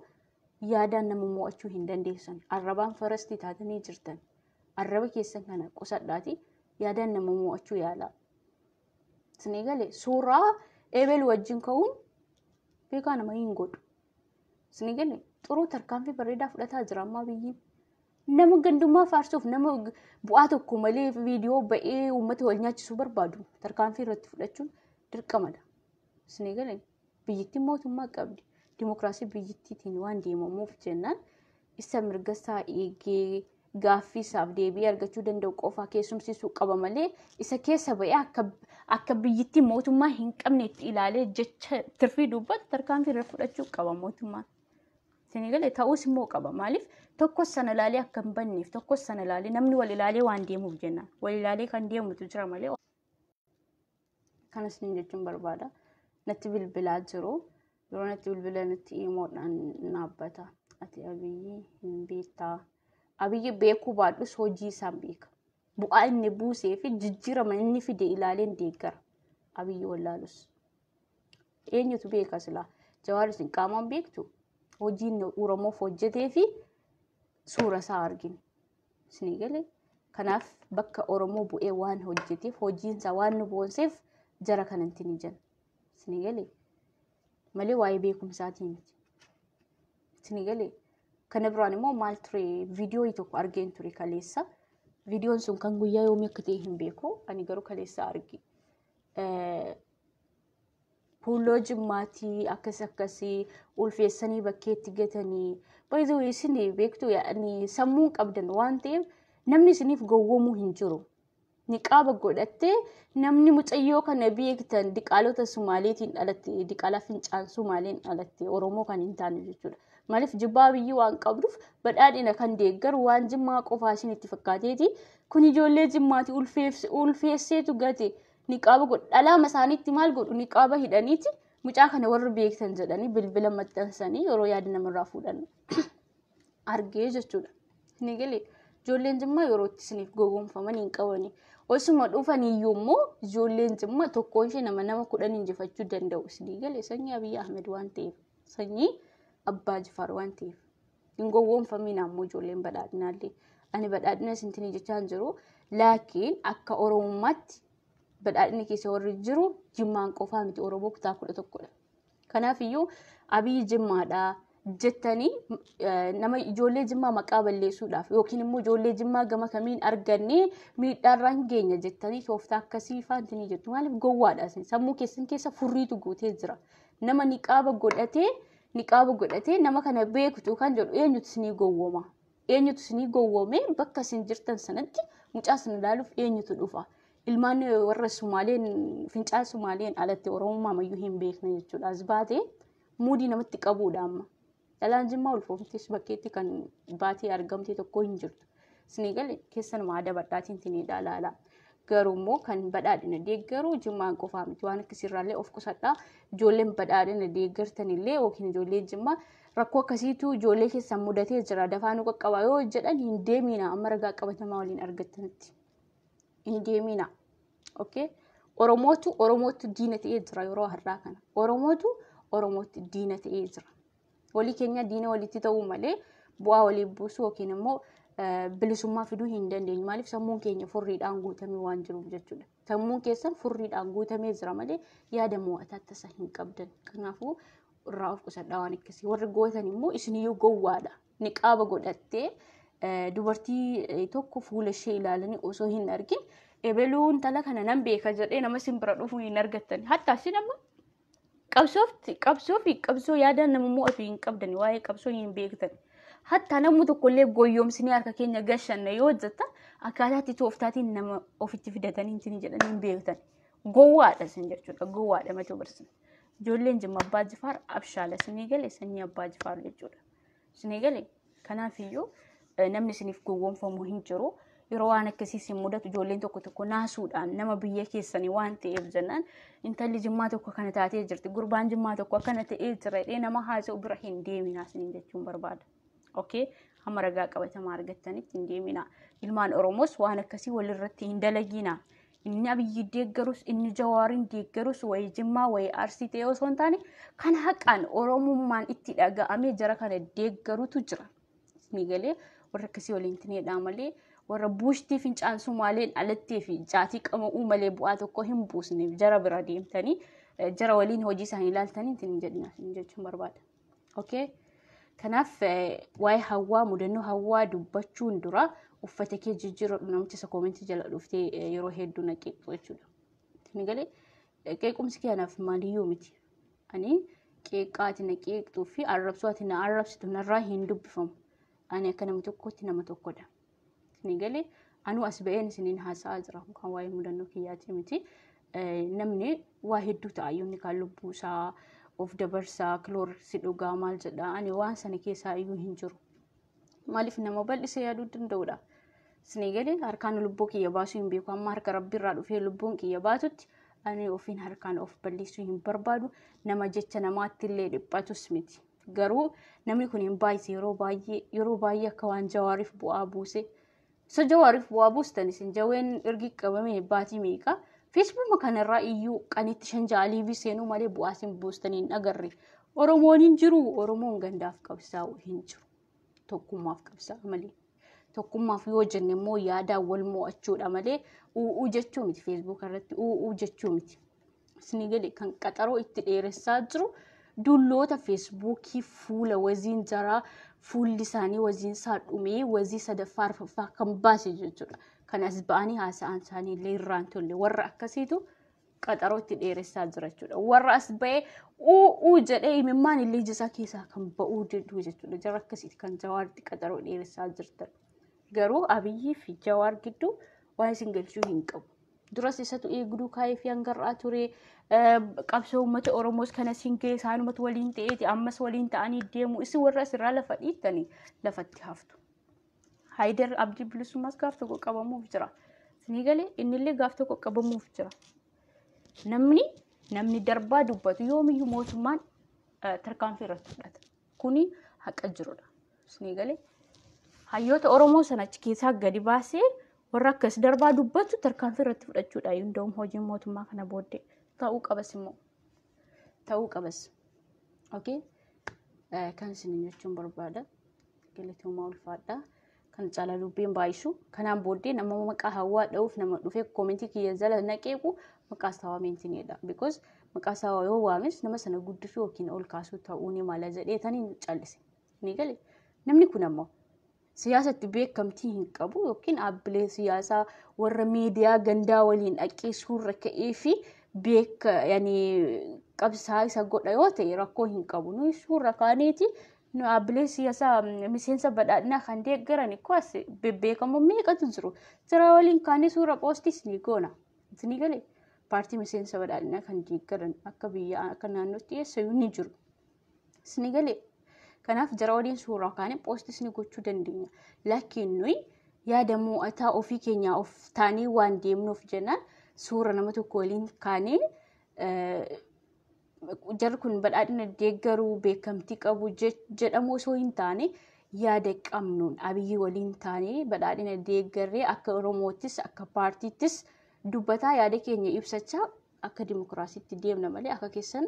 yaadaan nama mo'achuu hin dandeessan. Arrabaan farastii taatanii jirtan. Arraba keessan kana qusadhaati yaadaan nama mo'achuu yaala. Isin galee suuraa eebel wajjin ka'uun beekaa nama hin godhu. Isin galee xuruu tarkaanfii bareedaa fudhataa jira ammaa biyyiin. Nama gandummaa faarsuuf nama bu'aa tokko malee viidiyoo ba'ee uummata wal nyaachisuu barbaadu tarkaanfii irratti fudhachuun dirqamadha. Isin galee biyyittiin mootummaa qabdi. Dimookiraasii biyyittiitiin waan deemamuuf jennaan isa mirgasaa eegee gaaffii isaaf deebii argachuu danda'u qofaa keessumsiisuu qaba malee isa keessa ba'ee akka biyyittii mootummaa hin qabneetti ilaalee jecha tirfii dubbatu tarkaanfii irra fudhachuu qaba mootummaan. Isin galee ta'uus immoo qaba. Maaliif tokkos sana ilaalee akka hin banneef tokkos sana ilaalee namni wal ilaalee waan deemuuf jennaan. Wal ilaalee kan deemutu jira malee. Kanas jechuun barbaada. Natti bilbilaa jiru. Yeroo natti bilbila natti himuudhaan naabbata. Ati Abiyyi hin beektaa. Abiyyi beekuu baadhus hojii isaan beeka. Bu'aa inni buusee fi jijjiirama inni fide ilaaleen deeggara. Abiyyi wallaalus. Eenyutu beeka silaa? Jawaar isin qaamaan beektu? Hojiin Oromoof hojjetee fi suura isaa arginu. Isin galee kanaaf bakka Oromoo bu'ee waan hojjeteef hojiinsaa waan nu boonseef jara kanatti ni jenna. Isin galee malee waa'ee beekumsaatiin miti. Isin galee kana biraan immoo maal ture viidiyoo tokko argeen ture kaleessa. Viidiyoon sun kan guyyaa yoomii akka ta'e hin beeku. Ani garuu kaleessa arge. Puulloo jimmaatii akkasii ulfeessanii bakkeetti gatanii. Baay'ee isin beektu sammuu qabdan waan ta'eef namni isiniif gowwoomuu hin jiru. Niqaaba godhattee namni mucayyoo kana beektan diqaalota Sumaaleetiin dhalatte diqaalaa fincaan Sumaaleen dhalatte Oromoo kan hin taane jechuudha. Maaliif jibbaa biyyi waan qabduuf badhaadhina kan deeggaru waan jimmaa qofaa isin itti fakkaateeti. Kun ijoollee jimmaati ulfeesseetu gate niqaaba godhu dhalaama isaaniitti maal godhu niqaaba hidhaniiti mucaa kana warra beektan jedhanii bilbila maxxansanii yeroo yaada namarraa fuudhan argee jechuudha. Ni galee ijoolleen jimmaa yeroo itti isiniif gowwoomfaman hin qabani. Osuma dhufaniyyuu immoo ijoolleen jimmaa tokkoon ishee nama 10 injifachuu danda'u. Ni galee sanyii Abiyyi Ahmed waan ta'eef sanyii Abbaa Jifaar waan ta'eef hin gowwoomfamin ammoo ijoolleen badhaadhinaallee. Ani badhaadhina isintinii jechaan jiru laakiin akka Oromummaatti badhaadhina keessa warri jiru jimmaan qofaa miti Oromoo kutaa 11dha. Kanaaf iyyuu Abiyyi jimmaadha. jettanii nama ijoollee Jimmaa maqaa balleessuudhaaf yookiin immoo ijoollee Jimmaa gama kamiin argannee miidhaarraan geenya jettanii tooftaa akkasii faantinii jettu. Maaliif gowwaadha sammuu keessan keessa furriitu guutee jira. Nama niqaaba godhatee nama kana beektu kan jedhu eenyutu isinii gowwooma. Eenyutu isinii gowwoomee bakka isin jirtan sanatti mucaa sana ilaaluuf eenyutu dhufa. Ilmaan warra Sumaaleen fincaa Sumaaleen alatti Oromummaa mayyuu hin beekne jechuudha. As baatee muudii namatti qabuudha amma. Dhalaan Jimmaa ulfooftis bakkeetti kan baatee argamte tokko hin jirtu. Isinii galee keessanuma aadaa badhaatiin tiniidha laala. Garuu immoo kan badhaadhina deeggaru Jimmaan qofaa miti. Waan akkasirraallee of qusadhaa. Ijoolleen badhaadhina deeggartanillee yookiin ijoolleen Jimmaa rakkoo akkasiitu ijoollee keessan mudatee jira. Dafaa nu qaqqabaa yoo jedhan hin deemina amma ragaa qabatamaa waliin argattanitti. Hin deemina. Okay? Oromootu diina ta'ee jira yeroo har'aa kana. Oromootu diina ta'ee jira. Walii keenya diina walitti ta'uu malee bu'aa walii buusuu yookiin immoo bilisummaa fiduu hin dandeenyu. Maaliif sammuun keenya furriidhaan guutamee waan jiruuf jechuudha. Sammuun keessan furriidhaan guutamee jira malee yaada mo'ataa tasa hin qabdan. Kanaafuu irraa of qusadhaa waan akkasii. Warri gootan immoo isiniyyuu gowwaadha. Niqaaba godhattee dubartii tokko fuula ishee ilaalanii osoo hin argin ebeluun tala kana nan beeka jedhee nama simbira dhufuu hin argattan. Hatta isin amma qabsoo yaadaan nama mo'atu hin qabdan waa'ee qabsoo hin beektan. Hatta namni tokkollee goyyoomsinii harka keenya gashanna yoo jetta akkaataatti tooftaatiin nama ofitti fidatanii hin jedhanii hin beektan. Gowwaadha isin jechuudha. Gowwaadha mata barsiisa. Ijoolleen Jimmaa Abbaa Jifaar abshaala isinii galee sanyii Abbaa Jifaar jechuudha. Isinii galee kanaafiyyuu namni isiniif gowwoomfamu hin jiru. Yeroo waan akkasii isin mudatu ijoolleen tokko naasuudhaan nama biyya keessanii waan ta'eef jennaan intalli Jimmaa tokko kana taatee jirti. Gurbaan Jimmaa tokko akkana ta'ee jira jedhee nama haasa'u bira hin deemina isiniin jechuun barbaada. Okay? Hamma ragaa qabatamaa argattanitti hin deemina. Ilmaan Oromoos waan akkasii walirratti hin dalagina. Inni Abiyyi deeggarus inni Jawaarin deeggarus wayii Jimmaa wayii Arsii ta'ee osoo hin taane kan haqaan Oromummaan itti dhaga'amee jara kana deeggarutu jira. Isinii galee warra akkasii waliin tineedhaa malee warra buushtii fincaan Sumaaleen alatti fi jaatii qama'uu malee bu'aa tokko hin buusneef jara bira deemtanii jara waliin hojii isaanii ilaaltanii hin jedhina jechuun barbaada. Okay? Kanaaf waa'ee hawwaa mudannoo hawwaa dubbachuun dura uffata kee jijjiiruu namicha isa koomentii jala dhuftee yeroo hedduu naqeeqxu jechuudha. Isin galee qeequmsi kanaaf maaliyyuu miti. Ani qeeqaati naqeeqxuu fi arrabsuu ati na arrabsitu narraa hin dubbifamu. Ani akka nama tokkotti nama tokkodha. Isin galee anu as ba'een isiniin haasa'aa jira kan waa'ee mudannoo kiyyaati miti. Namni waa hedduu ta'ayyuun kan lubbuu isaa of dabarsaa kilooriksi dhugaa maal jedha ani waan sana keessaa iyyuu hin jiru. Maaliif nama bal'isee yaaduu danda'udha. Isin galee harkaan lubbuu kiyya baasuu hin beeku amma harka rabbiirraa dhufee lubbuun kiyya baatutti ani ofiin harkaan of balleessuu hin barbaadu nama jecha namaatti illee dhiphatus miti. Garuu namni kun hin baay'ise yeroo baay'ee akka waan Jawaariif bu'aa buuse. So Jawaariif bu'aa buustan isin jaween ergi qabamee baatii meeqa Facebook kanarraa iyyuu qanitti shanjaalii fi seenuu malee bu'aa isin buustanii hin agarre. Oromoon hin jiru. Oromoon gandaaf qabsaa'u hin jiru. Tokkummaaf qabsaa'a malee. Tokkummaaf yoo jenne immoo yaadaan wal mo'achuudha malee u'uu jechuu miti Facebook irratti u'uu jechuu miti. Isin galee kan qaxaroo itti dheeressaa jiru dulloota Facebookii fuula waziin jaraa fuulli isaanii waziin isaa dhumee wazii sadaffaa arfaffaa kan baase jechuudha. Kan as ba'anii haasa'an isaanii illee irraan tolle warra akkasiitu qaxaroo itti dheeressaa jira jechuudha. Warra as ba'ee u'uu jedhee imimmaan illee jisaa keessaa kan ba'uu deddu jechuudha. Jara akkasiiti kan Jawaaritti qaxaroo dheeressaa jirtan. Garuu Abiyyii fi Jawaar gidduu waan isin galchuu hin qabu. Duras isatu eegduu kaayee fi hangarraa ture qabsoo uummata Oromoos kana singee isaanumatu waliin ta'eeti ammas waliin ta'anii deemu isin warra asirraa lafa dhiittanii lafatti haftu. Haydar Abdii Bilisummaas gaaf tokko qabamuuf jira. Isin galee innillee gaaf tokko qabamuuf jira. Namni darbaa dubbatu yoomiyyuu mootummaan tarkaanfii irratti fudhata. Kuni haqa jirudha. Isin galee hayyoota Oromoo sana achi keessaa gadi baasee warra akkas darbaa dubbatu tarkaanfii irratti fudhachuudha. Yundoom hojiin mootummaa kana booddee ta'uu qabas immoo ta'uu qabas. Okay? Kan isin jechuun barbaada. Galatooma ulfaadha. Kan caalaa dubbiin baay'isu kanaan booddee nama maqaa hawwaa dha'uuf nama dhufee koomentii kiyya jala naqeequ maqaa sawaameentinidha. Because maqaa isaa yoo waames nama sana guddisuu yookiin ol kaasuu ta'uu ni mala jedheetanii callise. Ni galee namni kun ammoo siyaasatti beekamtii hin qabu yookiin dhaabbilee siyaasaa warra miidiyaa gandaa waliin dhaqee suuraa ka'ee fi qabsaa isa godha yoo ta'e rakkoo hin qabu. Nuyi suuraa kaaneeti dhaabbilee siyaasaa miseensa badhaadhinaa kan deeggaran kuwas beekamoo meeqatu jiru. Jara waliin kaanee suuraa poostis ni goona. Ni galee paartii miseensa badhaadhinaa kan deeggaran akka biyya akka naannootti eessayyuu ni jiru. Ni galee kanaaf jara waliin suuraa kaanee poostis ni gochuu dandeenya. Laakiin nuyi yaada mo'ataa ofii keenyaa of taanee waan deemnuuf jennaan suura nama tokko waliin kaanee jarri kun badhaadhina deeggaruu beekamtii qabu jedhamu osoo hin taane yaada qabnuun Abiyyi waliin taanee badhaadhina deeggarree akka Oromoottis akka paartiittis dubbataa yaada keenya ibsachaa akka dimokiraasiitti deemna malee akka keessan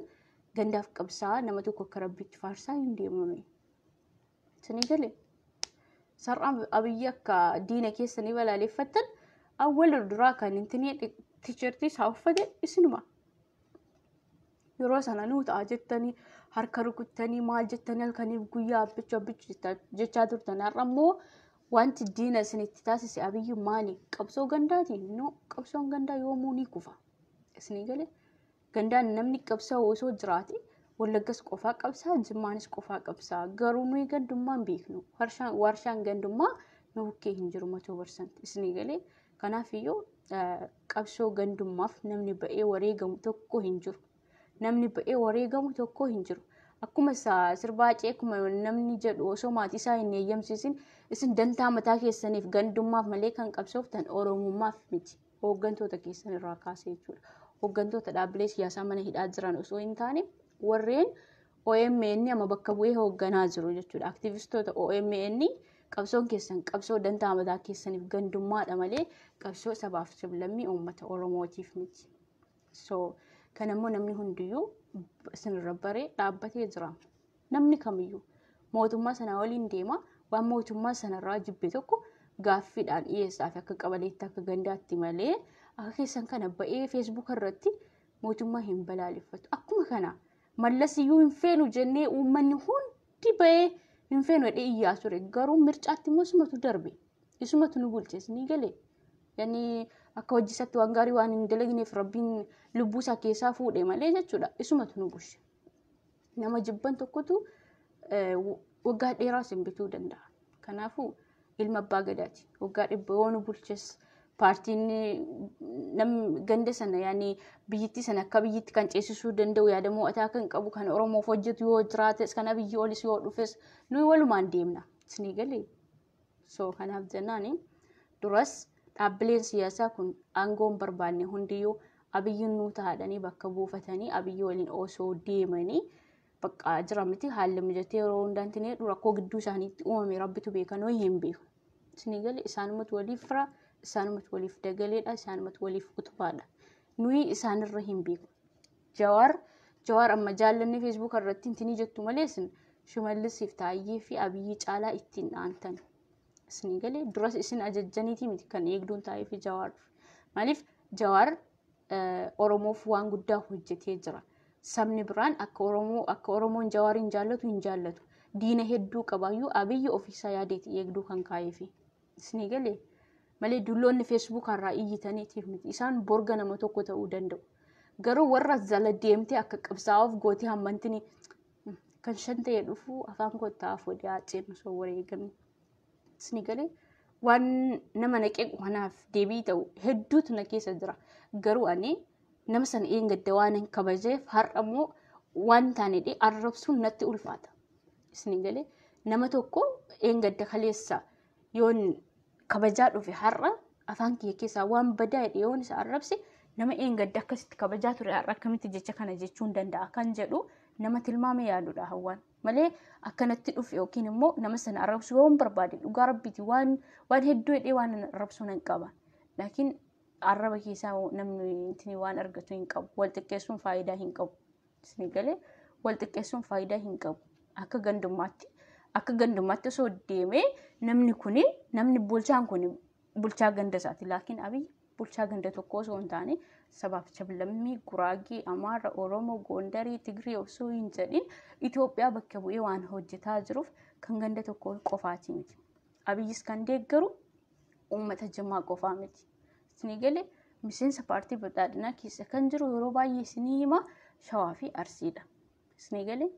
gandaaf qabsaa nama tokko akka rabbiitti faarsaa hin deemnu nuyi. Sini galee sar'aan Abiyyi akka diina keessanii balaaleffattan awwal duraa kan intinii tiishartii isaa uffate isinuma. Yeroo sana nuu ta'a jettanii harka rukuttanii maal jettanii halkaniif guyyaa abbichu jechaa turtan. Har'a immoo wanti diina isinitti taasise Abiyyi maali? Qabsoo gandaatiin noo qabsoon gandaa yoomuu ni kufa. Isinii galee gandaan namni qabsaa osoo jiraate Wallaggas qofaa qabsaa Jimmaanis qofaa qabsaa. Garuu nuyi gandummaan beeknu. Warshaan gandummaa nu bukkee hin jiru 100%. Isinii galee kanaaf iyyuu qabsoo gandummaaf namni ba'ee wareegamu tokko hin jiru. Namni ba'ee wareegamu tokko hin jiru. Akkuma sirbaacee akkuma namni jedhu osoo maatii isaa hin eeyyamsiisin isin dantaa mataa keessaniif gandummaaf malee kan qabsooftan Oromummaaf miti. Hooggantoota keessan irraa kaasee jechuudha. Hooggantoota dhaabbilee siyaasaa mana hidhaa jiran osoo hin taane warreen OMN ama bakka bu'ee hoogganaa jiru jechuudha. Aktivistoota OMN qabsoon keessan qabsoo dantaa mataa keessaniif gandummaadha malee qabsoo sabaaf sablammii uummata Oromootiif miti. Kan ammoo namni hundiyyuu isinirra baree dhaabbatee jira. Namni kamiyyuu mootummaa sana waliin deema waan mootummaa sanarraa jibbe tokko gaaffiidhaan dhiyeessaa fi akka qabaleetti akka gandaatti malee akka keessan kana ba'ee feesbuuk irratti mootummaa hin balaaleffatu. Akkuma kana mallasiyyuu hin feenu jennee uummanni hundi ba'ee hin feenu jedhee iyyaa ture. Garuu mircaatti immoo isumatu darbe. Isumatu nu bulches ni galee. Yani akka hojisatti waan gaarii waan hin dalagneef rabbiin lubbuu isaa keessaa fuudhe malee jechuudha. Isumatu nu bulche. Nama jibban tokkotu waggaa dheeraa sin bituu danda'a. Kanaafuu ilma abbaa gadaati. Waggaa dhibba yoo nu bulches paartiin ganda sana yani biyyittii sana akka biyyitti kan ceesisuu danda'u yaada mo'ataa kan qabu kan Oromoof hojjetu yoo jiraates kan Abiyyi olis yoo dhufes nuyi walumaan deemna. Isinii galee. Kanaaf jennaani duras dhaabbileen siyaasaa kun aangoon barbaanne hundiyyuu Abiyyiin nuu taa'anii bakka buufatanii Abiyyi waliin osoo deemanii bakka jira miti haalli mijatee yeroo hundaan tinee rakkoo gidduu isaaniitti uumame rabbitu beeka nuyi hin beeku. Isinii galee isaanumatu waliif fira, isaanumatu waliif dagaleedha, isaanumatu waliif utubaadha. Nuyi isaanirra hin beeku. Jawaar amma jaallanni feesbuuk irratti tinii jettu malee isin Shimallisiif Taayyee fi Abiyyi caalaa ittiin dhaantan. Isinii galee duras isin ajajjaniiti miti kan eegduun taa'ee fi Jawaar. Maaliif Jawaar Oromoof waan guddaa hojjetee jira. Sabni biraan akka Oromoon Jawaariin jaallatu hin jaallatu. Diina hedduu qabaayyuu Abiyyi ofiisaa yaadeeti eegduu kan kaa'eefi. Isinii galee malee dulloonni feesbuuk irraa iyyitaniitiif miti. Isaan borga nama tokko ta'uu danda'u. Garuu warra jala deemtee akka qabsaa'uuf gootee hammantini kan shan ta'ee dhufu afaan kottaa afodii haaceen osoo wareegamne. Isinii galee waan nama naqee kanaaf deebii ta'u hedduutu na keessa jira. Garuu ani nama sana eengadda waan hin kabajeef har'a immoo waan taanedhee arrabsuun natti ulfaata. Isinii galee nama tokko eengadda kaleessa yoon kabajaa dhufe har'a afaan kiyya keessaa waan badaa jedhee yoon isa arrabse nama eengadda akkasitti kabajaa ture har'a akkamitti jecha kana jechuun danda'a kan jedhu nama tilmaame yaadudha hawwaan. Malee akkanatti dhufe yookiin immoo nama sana arrabsuu yoo barbaade dhugaa rabbiiti waan hedduu jedhee waan arrabsuu nan qaba. Laakiin arraba keessaa namni waan argatu hin qabu. Wal xiqqeessuun faayidaa hin qabu. Isinii galee wal xiqqeessuun faayidaa hin qabu. Akka gandummaatti osoo deemee namni bulchaan kun bulchaa ganda isaati. Laakiin Abiyyi bulchaa ganda tokko osoo hin taane sabaaf sablammii Guraagee, Amaara, Oromoo, Gondarii, Tigrii osoo hin jedhin Itoophiyaa bakka bu'ee waan hojjetaa jiruuf kan ganda tokko qofaati miti. Abiyyis kan deeggaru uummata Jimmaa qofaa miti. Isinii galee miseensa paartii badhaadhinaa keessa kan jiru yeroo baay'ee isinii hima Shawaa fi Arsiidha. Isinii galee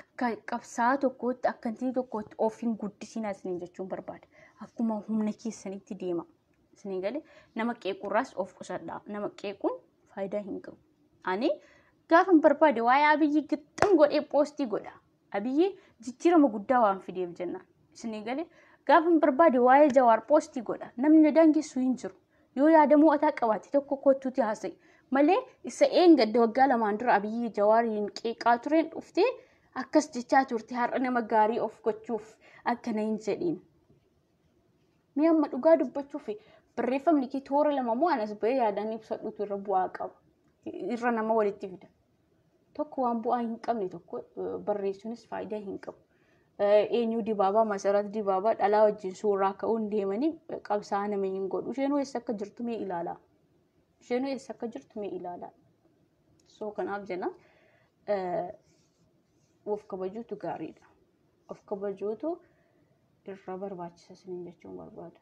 akka qabsaa tokkootti akkantii tokkootti ofiin guddisiinaa isiniin jechuun barbaada. Akkuma humna keessanitti deema. Isinii galee nama qeequrraas of qusadhaa. Nama qeequun faayidaa hin qabu. Ani gaafan barbaade waa'ee Abiyyi gixxin godhee poostii godha. Abiyyi jijjiirama guddaa waan fideef jennaan. Isinii galee gaafan barbaade waa'ee Jawaar poostii godha. Namni daangessu hin jiru. Yoo yaadamuu ataa qabaate tokko kottuuti haasa'i. Malee isa eeggadde waggaa lamaan dura Abiyyi Jawaariin qeeqaa tureen dhuftee akkas jechaa turte har'a nama gaarii of gochuuf akkana hin jedhin. Mee amma dhugaa dubbachuuf barreeffamni kee toora lama moo anas ba'ee yaadanii ibsadhuutu irra bu'aa qaba. Irra nama walitti fida. Tokko waan bu'aa hin qabne tokko barreessuunis faayidaa hin qabu. Eenyu Dibaabaa Masarat Dibaabaa dhalaa wajjin suuraa ka'uun deemanii qabsaa nama hin godhu. Isheenuu eessa akka jirtu mee ilaalaa. Isheenuu eessa akka jirtu mee ilaalaa. So kanaaf jenna of kabajuutu gaariidha. Of kabajuutu irra barbaachisa isiniin jechuun barbaadu.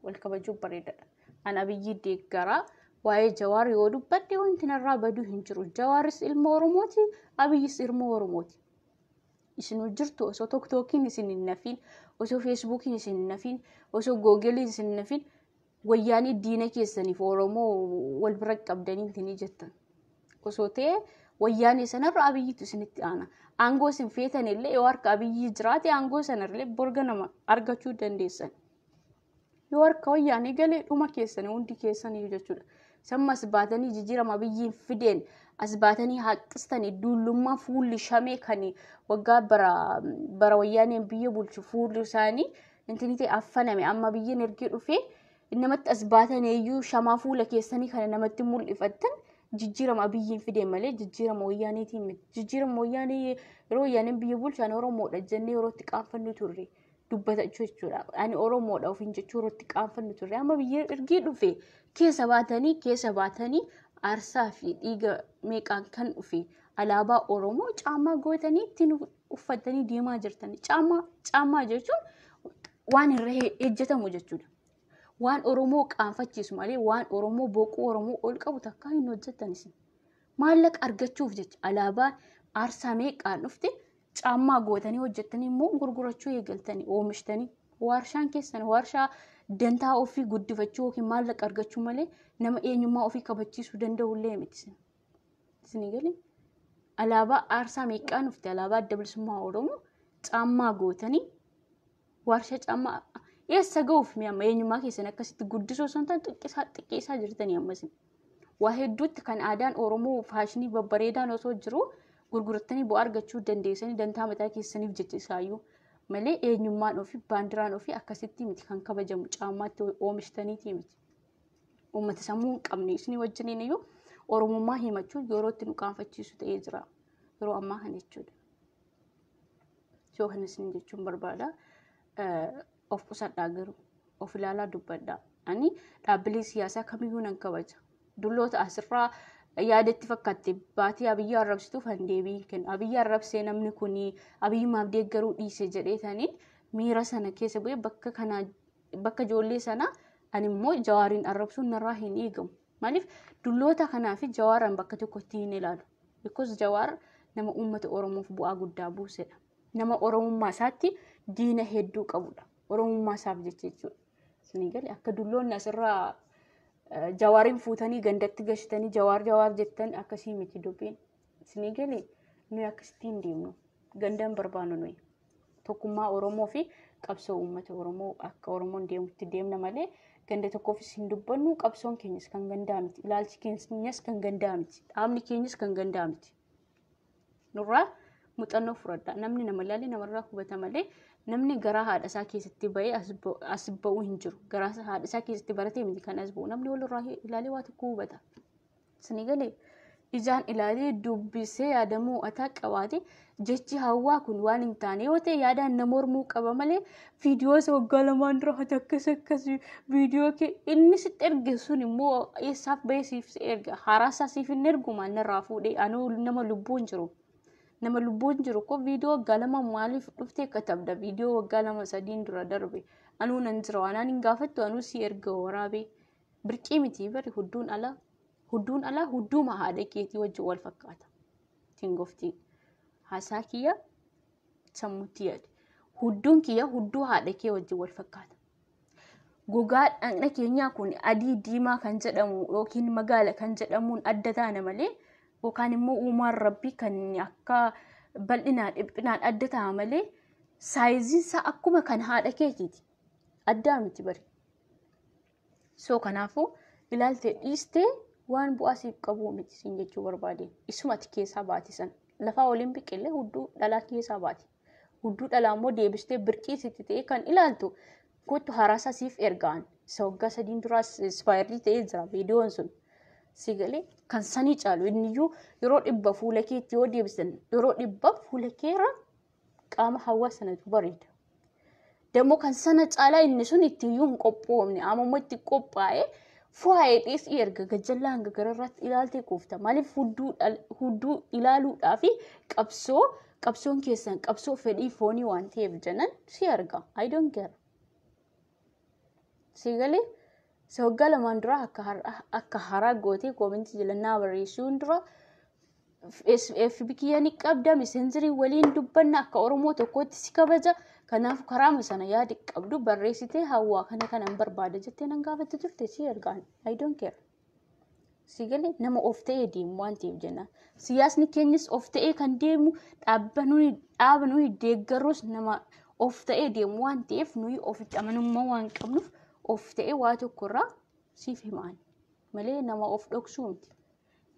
Wal kabajuun bareedaadha. Ana Abiyyi deeggaraa waa'ee Jawaar yoo dubbadde wanti narraa baduu hin jiru. Jawaaris ilma Oromooti, Abiyyis ilma Oromooti. Isinuu jirtu osoo TikTokiin isin hin nafin, osoo Facebookiin isin hin nafin, osoo Googeliin isin hin nafin, wayyaanii diina keessaniif Oromoo wal bira qabdanii ittiin jettan. Osoo ta'e wayyaanii sanarra Abiyyitu isinitti aana. Aangoo isin feetan illee yoo harka Abiyyi jiraate aangoo sanarlee borga nama argachuu dandeessan. Yoo harka wayyaanii galee dhuma keessanii hundi keessanii jechuudha. Sammas baatanii jijjiirama Abiyyiin fideen as baatanii haqistanii dullummaa fuulli shamee kan waggaa bara wayyaaneen biyya bulchu fuulli isaanii intini ta'e affaname amma biyyin ergee dhufee namatti as baatan eeyyuu shamaa fuula keessanii kana namatti mul'ifattan jijjiirama Abiyyiin fideen malee jijjiirama wayyaaniitiin miti. Jijjiirama wayyaanii yeroo wayyaaneen biyya bulchan Oromoodha jennee yeroo itti qaanfannu turre dubbatachuu jechuudha. Ani Oromoodha ofiin jechuu yeroo itti qaanfannu turre amma biyya ergee dhufee keessa baatanii aarsaa fi dhiiga meeqaan kan dhufe alaabaa Oromoo caammaa gootanii ittiin uffatanii deemaa jirtani. Caammaa jechuun waan irra ejjetamu jechuudha. Waan Oromoo qaanfachiisu malee waan Oromoo boquu Oromoo ol qabu takka hin hojjettanis. Maallaqa argachuuf jecha alaabaa aarsaa meeqaan dhufte caammaa gootanii hojjettanii immoo gurgurachuu eegaltanii oomishtanii warshaan keessan warshaa dantaa ofii guddifachuu yookiin maallaqa argachuu malee nama eenyummaa ofii kabachiisuu danda'ullee miti. Isinii galee alaabaa aarsaa meeqaan dhufte alaabaa adda bilisummaa Oromoo caammaa gootanii warshaa caammaa eessa ga'uuf amma eenyummaa keessan akkasitti guddisuu osoo hin taane xiqqeessaa jirtanii ammas. Waa hedduutti kan aadaan Oromoo faashinii babbareedaan osoo jiru gurgurattanii bu'aa argachuu dandeessanii dantaa mataa keessaniif jecha isaayyuu malee eenyummaan ofii baandiraan ofii akkasitti miti kan kabajamu caammaatti oomishtaniiti miti. Uummata sammuu hin qabne isinii wajjiniin iyyuu Oromummaa himachuun yeroo itti nu qaanfachiisu ta'ee jira. Yeroo ammaa kana jechuudha. Yoo kana isin jechuun barbaada. Of qusadhaa garuu of ilaalaa dubbadhaa. Ani dhaabbilee siyaasaa kamiyyuu nan kabaja. Dulloota asirraa yaadatti fakkaatte baatii Abiyyi arrabsituuf han deebiin kenna. Abiyyi arrabsee namni kuni Abiyyi maaf deeggaruu dhiise jedheetanii miira sana keessa bu'ee bakka ijoollee sana ani immoo Jawaariin arrabsuun narraa hin eegamu. Maaliif dulloota kanaa fi Jawaaran bakka tokkotti hin ilaalu. Because Jawaar nama uummata Oromoof bu'aa guddaa buusedha. Nama Oromummaa isaatti diina hedduu qabudha. Oromummaa isaaf jechuudha. Isinii galee akka dulloonni asirraa Jawaariin fuutanii gandatti gashtanii Jawaar jettan akkasii miti dubbiin. Isinii galee nuyi akkasitti hin deemnu. Gandaan barbaannu nuyi. Tokkummaa Oromoo fi qabsoo uummata Oromoo akka Oromoon deemutti deemna malee ganda tokkoofis hin dubbannu qabsoon keenyas kan gandaa miti. Ilaalchi keenyas kan gandaa miti. Dhaabni keenyas kan gandaa miti. Nurraa muuxannoo fudhadhaa. Namni nama ilaalee namarraa hubata malee namni garaa haadha isaa keessatti ba'ee as ba'uu hin jiru. Garaa haadha isaa keessatti baratee miti kan as ba'u. Namni walirraa ilaalee waa tokko hubata. Isinii galee ijaan ilaalee dubbisee yaada mo'ataa qabaate jechi hawwaa kun waan hin taane yoo ta'e yaadaan nama mormuu qaba malee viidiyoo isa waggaa lamaan dura hata akkas viidiyoo inni sitti erge sun immoo eessaaf bahee siif erga haraasaa siif hin ergu maal narraa fuudhee anuu nama lubbuun jiru ko viidiyoo waggaa lama maaliif dhuftee katabda viidiyoo waggaa lama sadiin dura darbe anuu nan jira waanaan hin gaafattu anuu si erga waraabee birqii miti bari hudduun alaa hudduma haadha keetii wajjin wal fakkaata tingoftii haasaa kiyya sammuutti yaade hudduun kiyya hudduu haadha kee wajjin wal fakkaata gogaa dhaqna keenyaa kun adii diimaa kan jedhamu yookiin magaala kan jedhamuun adda taana malee yookaan immoo uumaan rabbii kan akka bal'inaan dhiphinaan adda ta'a malee saayiziinsa akkuma kan haadha keetiiti addaa miti bari soo kanaafuu ilaaltee dhiistee waan bu'aa siif qabu miti siin jechuu barbaade isumatti keessaa baatisan lafaa waliin biqillee hudduu dhalaa keessaa baati hudduu dhalaa immoo deebistee birqii sitti ta'e kan ilaaltu kottu haraasaa siif ergaan isa waggaa sadiin duraas ispaayirii ta'ee jira viidiyoon sun sagalee kan sanii caalu inniyyuu yeroo dhibba fuula keetti yoo deebisan yeroo dhibba fuula keerra qaama hawwaa sanatu bareeda demo kan sana caalaa inni sun ittiyyuu hin qophoomne ammoo itti qophaa'ee fu'aa'ee dhiisii erga gajjallaa hanga gararraatti ilaaltee kuufta maaliif hudduu ilaaluudhaa fi qabsoon keessan qabsoo fedhii foonii waan ta'eef janan si arga I don't care sagalee isa waggaa lamaan dura akka haraa gootee koomentii jalannaa barreessuun dura FB ni qabda messengerii waliin dubbanna akka Oromoo tokkotti si kabaja kanaaf karaama sana yaadi qabdu barreessitee hawwaa kana barbaada jettee nan gaafatte turte si ergaan I don't care sagalee nama of ta'ee deemu waan ta'eef jenna siyaasni keenyas of ta'ee kan deemu dhaaba nuyi deeggarus nama of ta'ee deemu waan ta'eef nuyi ofitti amanummaa waan qabnuuf of ta'ee waa tokkorraa siif himaan malee nama of dhoksuu miti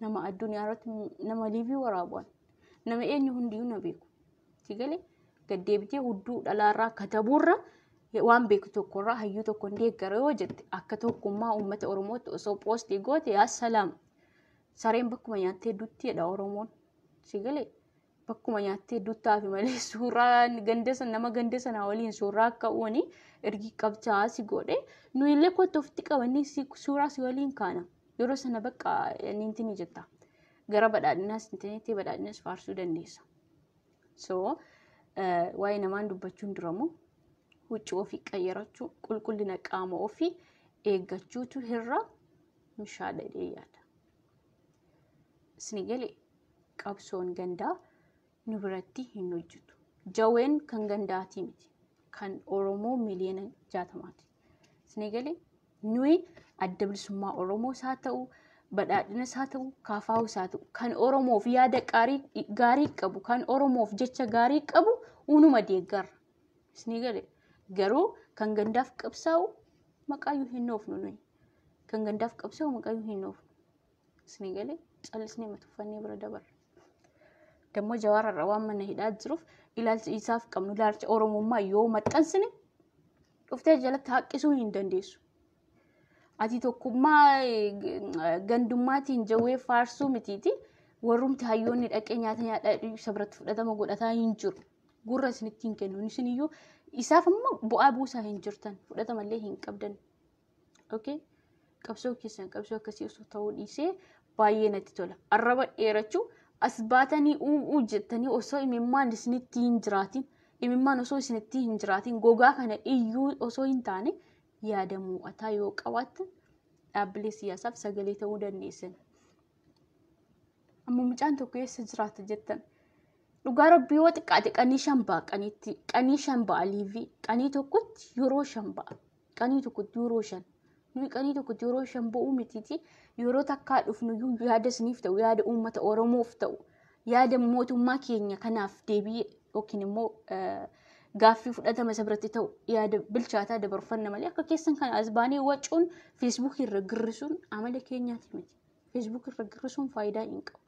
nama addunyaa irratti nama liivii waraabuun nama eenyu hundiyyuu na beeku sagalee gaddeebitee hudduu dhalaarraa katabuurra waan beeku tokkorraa hayyuu tokko deeggara yoo jette akka tokkummaa uummata Oromootti osoo poostii goote yaa salaam sareen bakkuma nyaattee duttiidha Oromoon sagalee bakkuma nyaattee duttaafi malee suuraa nama ganda sanaa waliin suuraa akka uuni ergi qabchaa si godhe nu illee kottu ofitti qabanii suuraa si waliin kaana yeroo sana bakka ninti ni jetta gara badhaadhinaas intarneetii badhaadhinaas faarsuu dandeessa so waa'ee namaan dubbachuun duramoo huccuu ofii qayyarachuu qulqullina qaama ofii eeggachuutu irra mishaadhadhee yaada sinigalee qabsoon gandaa nu biratti hin hojjetu jaween kan gandaatii miti kan Oromoo miliyoona 60maati sinigalee nuyi adda bilisummaa Oromoos haa ta'u badhaadhinas haa ta'u kaafaawus haa ta'u kan Oromoof yaada gaarii qabu kan Oromoof jecha gaarii qabu unuma deeggarra sinigalee garuu kan gandaaf qabsaa'u maqaayyuu hin oofnu nuyi kan gandaaf qabsaa'u maqaayyuu hin oofnu sinigalee callisnee matuffannee bira dabarra dammoo jawaararra waan mana hidhaa jiruuf ilaalcha isaaf qabnu ilaalcha Oromummaa yoo maxxansine dhuftee jalatti haqqisuu hin dandeessu ati tokkummaa gandummaatiin jawwee faarsuu mitiiti warrumti hayyoonni dhaqee nyaata nyaadhaa sabratti fudhatama godhataa hin jiru gurra isinitti hin kennu isiniyyuu isaaf amma bu'aa buusaa hin jirtan fudhatamallee hin qabdan okay qabsoo keessan qabsoo akkasii osoo ta'uu dhiisee baay'ee natti tola arraba dheerachuu as baatanii jettanii osoo imimmaan isinitti hin jiraatin imimmaan osoo isinitti hin jiraatin gogaa kana iyyuu osoo hin taane yaada mu'ataa yoo qabaattan dhaabbilee siyaasaaf sagalee ta'uu dandeessan amma mucaan tokko eessa jiraata jettan dhugaa rabbii yoo xiqqaate qanii 5 ba'a qanii 5 ba'a liivii qanii tokkotti yeroo 5 ba'a qanii tokkotti yeroo 5 nuyi qanii tokkotti yeroo 5 ba'uu mitiiti yeroo takkaa dhufnu yaada isiniif ta'u yaada uummata Oromoof ta'u yaada mootummaa keenya kanaaf deebii yookiin immoo gaaffii fudhatama sabratti ta'u yaada bilchaataa dabarfanna malee akka keessan kan asbaanii wacuun Facebook irra girrisuun amala keenyaati miti Facebook irra girrisuun faayidaa hin qabu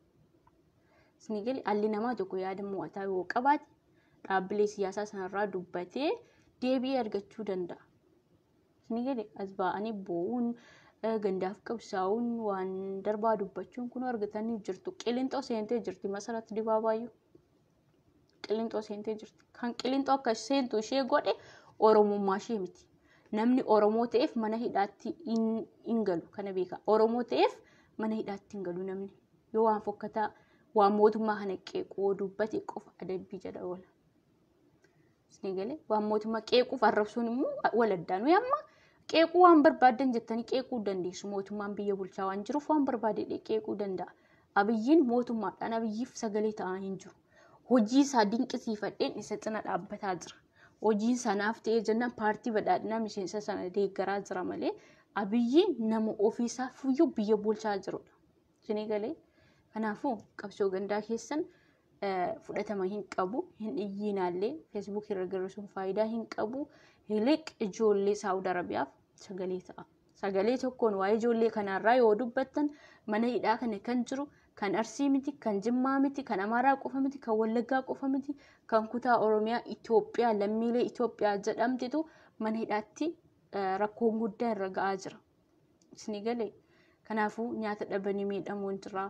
sinigalee alli namaa tokko yaada mu'ataa yoo qabaate dhaabbilee siyaasaa sanarraa dubbatee deebii argachuu danda'a sinigalee asbaanii bo'uun gandaaf qabsaa'uun waan darbaa dubbachuun kun argatanii jirtu. Qilintoo seentee jirti Masarat Dibaabaayyuu. Qilintoo seentee jirti. Kan qilintoo akka seentu ishee godhe Oromummaa ishee miti. Namni Oromoo ta'eef mana hidhaatti hin galu kana beeka. Oromoo ta'eef mana hidhaatti hin galu namni. Yoo waan fokkataa waan mootummaa kana qeequu dubbate qofa adabbii jala oola. Isin galee waan mootummaa qeequuf arrabsuun immoo wal addaan. Nuyi amma qeequu waan barbaadan jettanii qeequu dandeessu. Mootummaan biyya bulchaa waan jiruuf waan barbaade qeequu danda'a. Abiyyiin mootummaadhaan abiyyiif sagalee ta'aa hin jiru. Hojii isaa dinqisiifadheen isa cina dhaabbataa jira. Hojiin sanaaf ta'ee jennaan paartii badhaadhinaa miseensa sana deeggaraa jira malee abiyyiin nama ofiisaa fuyyuu biyya bulchaa jirudha. Isin galee kanaafuu qabsoo gandaa keessan fudhatama hin qabu. Hin iyyinaallee feesbuukii irra garrisuun faayidaa hin qabu. Hiliq ijoollee Saawud Arabiyaaf sagalee ta'a. Sagalee tokkoon waa'ee ijoollee kanarraa yoo dubbattan mana hidhaa kana kan jiru kan Arsii miti, kan Jimmaa miti, kan Amaaraa qofa miti, kan Wallaggaa qofa miti, kan kutaa Oromiyaa Itoophiyaa lammiilee Itoophiyaa jedhamtitu mana hidhaatti rakkoon guddaa irra ga'aa jira. Isin galee kanaafuu nyaata dhabanii miidhamuun jira.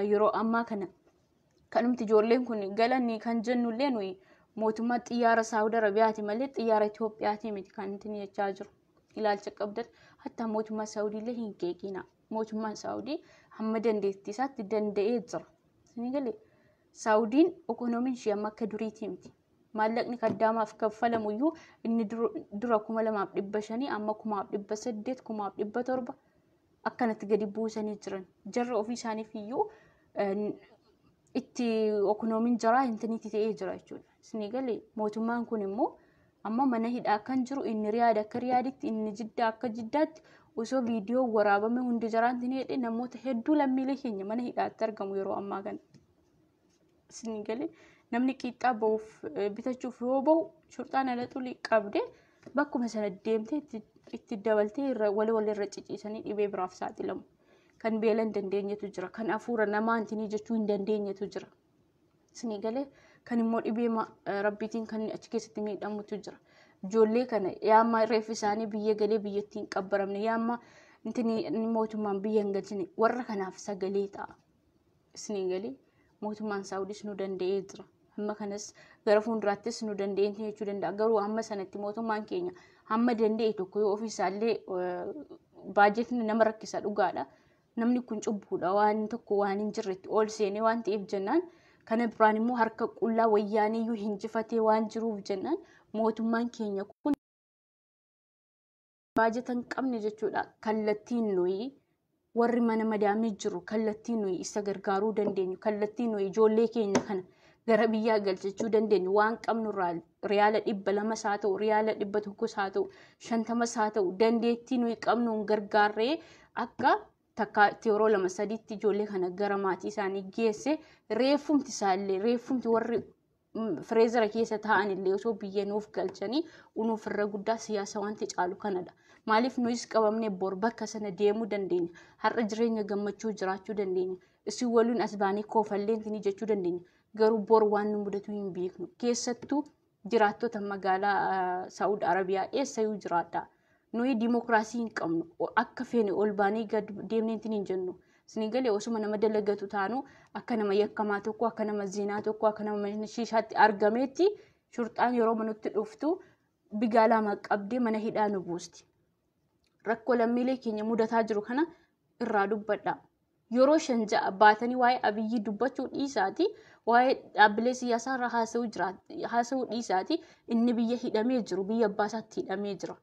Yeroo ammaa kana kanumti ijoolleen kun galanii kan jennullee nuyi mootummaa xiyyaara Saawud Arabiyaati malee xiyyaara Itoophiyaati miti kan itti jechaa jiru. Ilaalcha qabdan hatta mootummaa Saawudiillee hin qeeqina. Mootummaan Saawudii hamma dandeettii isaatti danda'ee jira. Isin galee Saawudiin ekonomiin ishee amma akka duriitii miti. Maallaqni kaddaamaaf kaffalamuyyuu inni dura 2,500 amma 1,800 1,700 akkanatti gadi buusanii jiran. Jarri ofii isaaniif iyyuu itti ekonomiin jiraa intinitti ta'ee jira jechuudha. Isin galee mootummaan kun immoo amma mana hidhaa kan jiru inni Riyaad akka Riyaaditti inni Jiddaa akka Jiddaatti osoo viidiyoo waraabame hundi jaraanti hedhe namoota hedduu lammiilee keenya mana hidhaatti argamu yeroo ammaa kana. Isin galee namni qixxaa bahuuf bitachuuf yoo bahu shurxaan ala xulii qabdee bakkuma sana deemtee itti dabaltee walirra ciciisanii dhibee biraaf saaxilamu. Kan beelan dandeenyetu jira. Kan afuura namaa intini jechuu hin dandeenyetu jira. Isin galee kan immoo dhibee rabbiitiin kan achi keessatti miidhamutu jira. Ijoollee kana yaamma reef isaanii biyya galee biyyattiin qabbaramne yaamma intini mootummaan biyya hin galchine warra kanaaf sagalee ta'a. Isin galee mootummaan Saawudis nu danda'ee jira. Amma kanas gara fuulduraattis nu danda'ee jechuu danda'a. Garuu amma sanatti mootummaan keenya hamma danda'e tokko yoo ofiisaallee baajetni nama rakkisa dhugaadha. Namni kun cubbuudha waan tokko waan hin jirretti ol seenee waan ta'eef jennaan kana biraan immoo harka qullaa wayyaaniyyuu hinjifatee waan jiruuf jennaan mootummaan keenya kun baajeta hin qabne jechuudha. Kallattiin nuyi warri mana madaamee jiru kallattiin nuyi isa gargaaruu dandeenyu kallattiin nuyi ijoollee keenya kana gara biyyaa galchachuu dandeenyu waan qabnu riyaala 200 haa ta'u riyaala 100 haa ta'u 50 haa ta'u dandeettii nuyi qabnuun gargaarree akka takka yeroo 2-3 ijoollee kana gara maatii isaanii geesse reeffumti isaallee reeffumti warri Fireezara keessa taa'an illee osoo biyya nuuf galchanii unuuf irra guddaa siyaasa wanti caalu kanadha. Maaliif nuyis qabamnee bor bakka sana deemuu dandeenya. Har'a jireenya gammachuu jiraachuu dandeenya. Isin waliin as baanee koofallee intini jechuu dandeenya. Garuu bor waan nu mudatu hin beeknu. Keessattuu jiraattota magaalaa Saawud Arabiyaa eessayyuu jiraadha. Nuyi dimokiraasii hin qabnu. Akka feene ol baanee gad deemnee intini hin jennu. Isin galee osuma nama dalagatu taanu akka nama yakkamaa tokko akka nama zinaa tokko akka nama shiishaatti argameetti shurxaan yeroo manutti dhuftu bigaalaa qabdee mana hidhaa nu buusti. Rakkoo lammiilee keenya mudataa jiru kana irraa dubbadha. Yeroo 5 baatanii waa'ee Abiyyii dubbachuu dhiisaati waa'ee dhaabbilee siyaasaa irraa haasa'uu dhiisaati inni biyya hidhamee jiru biyya abbaasaatti hidhamee jira.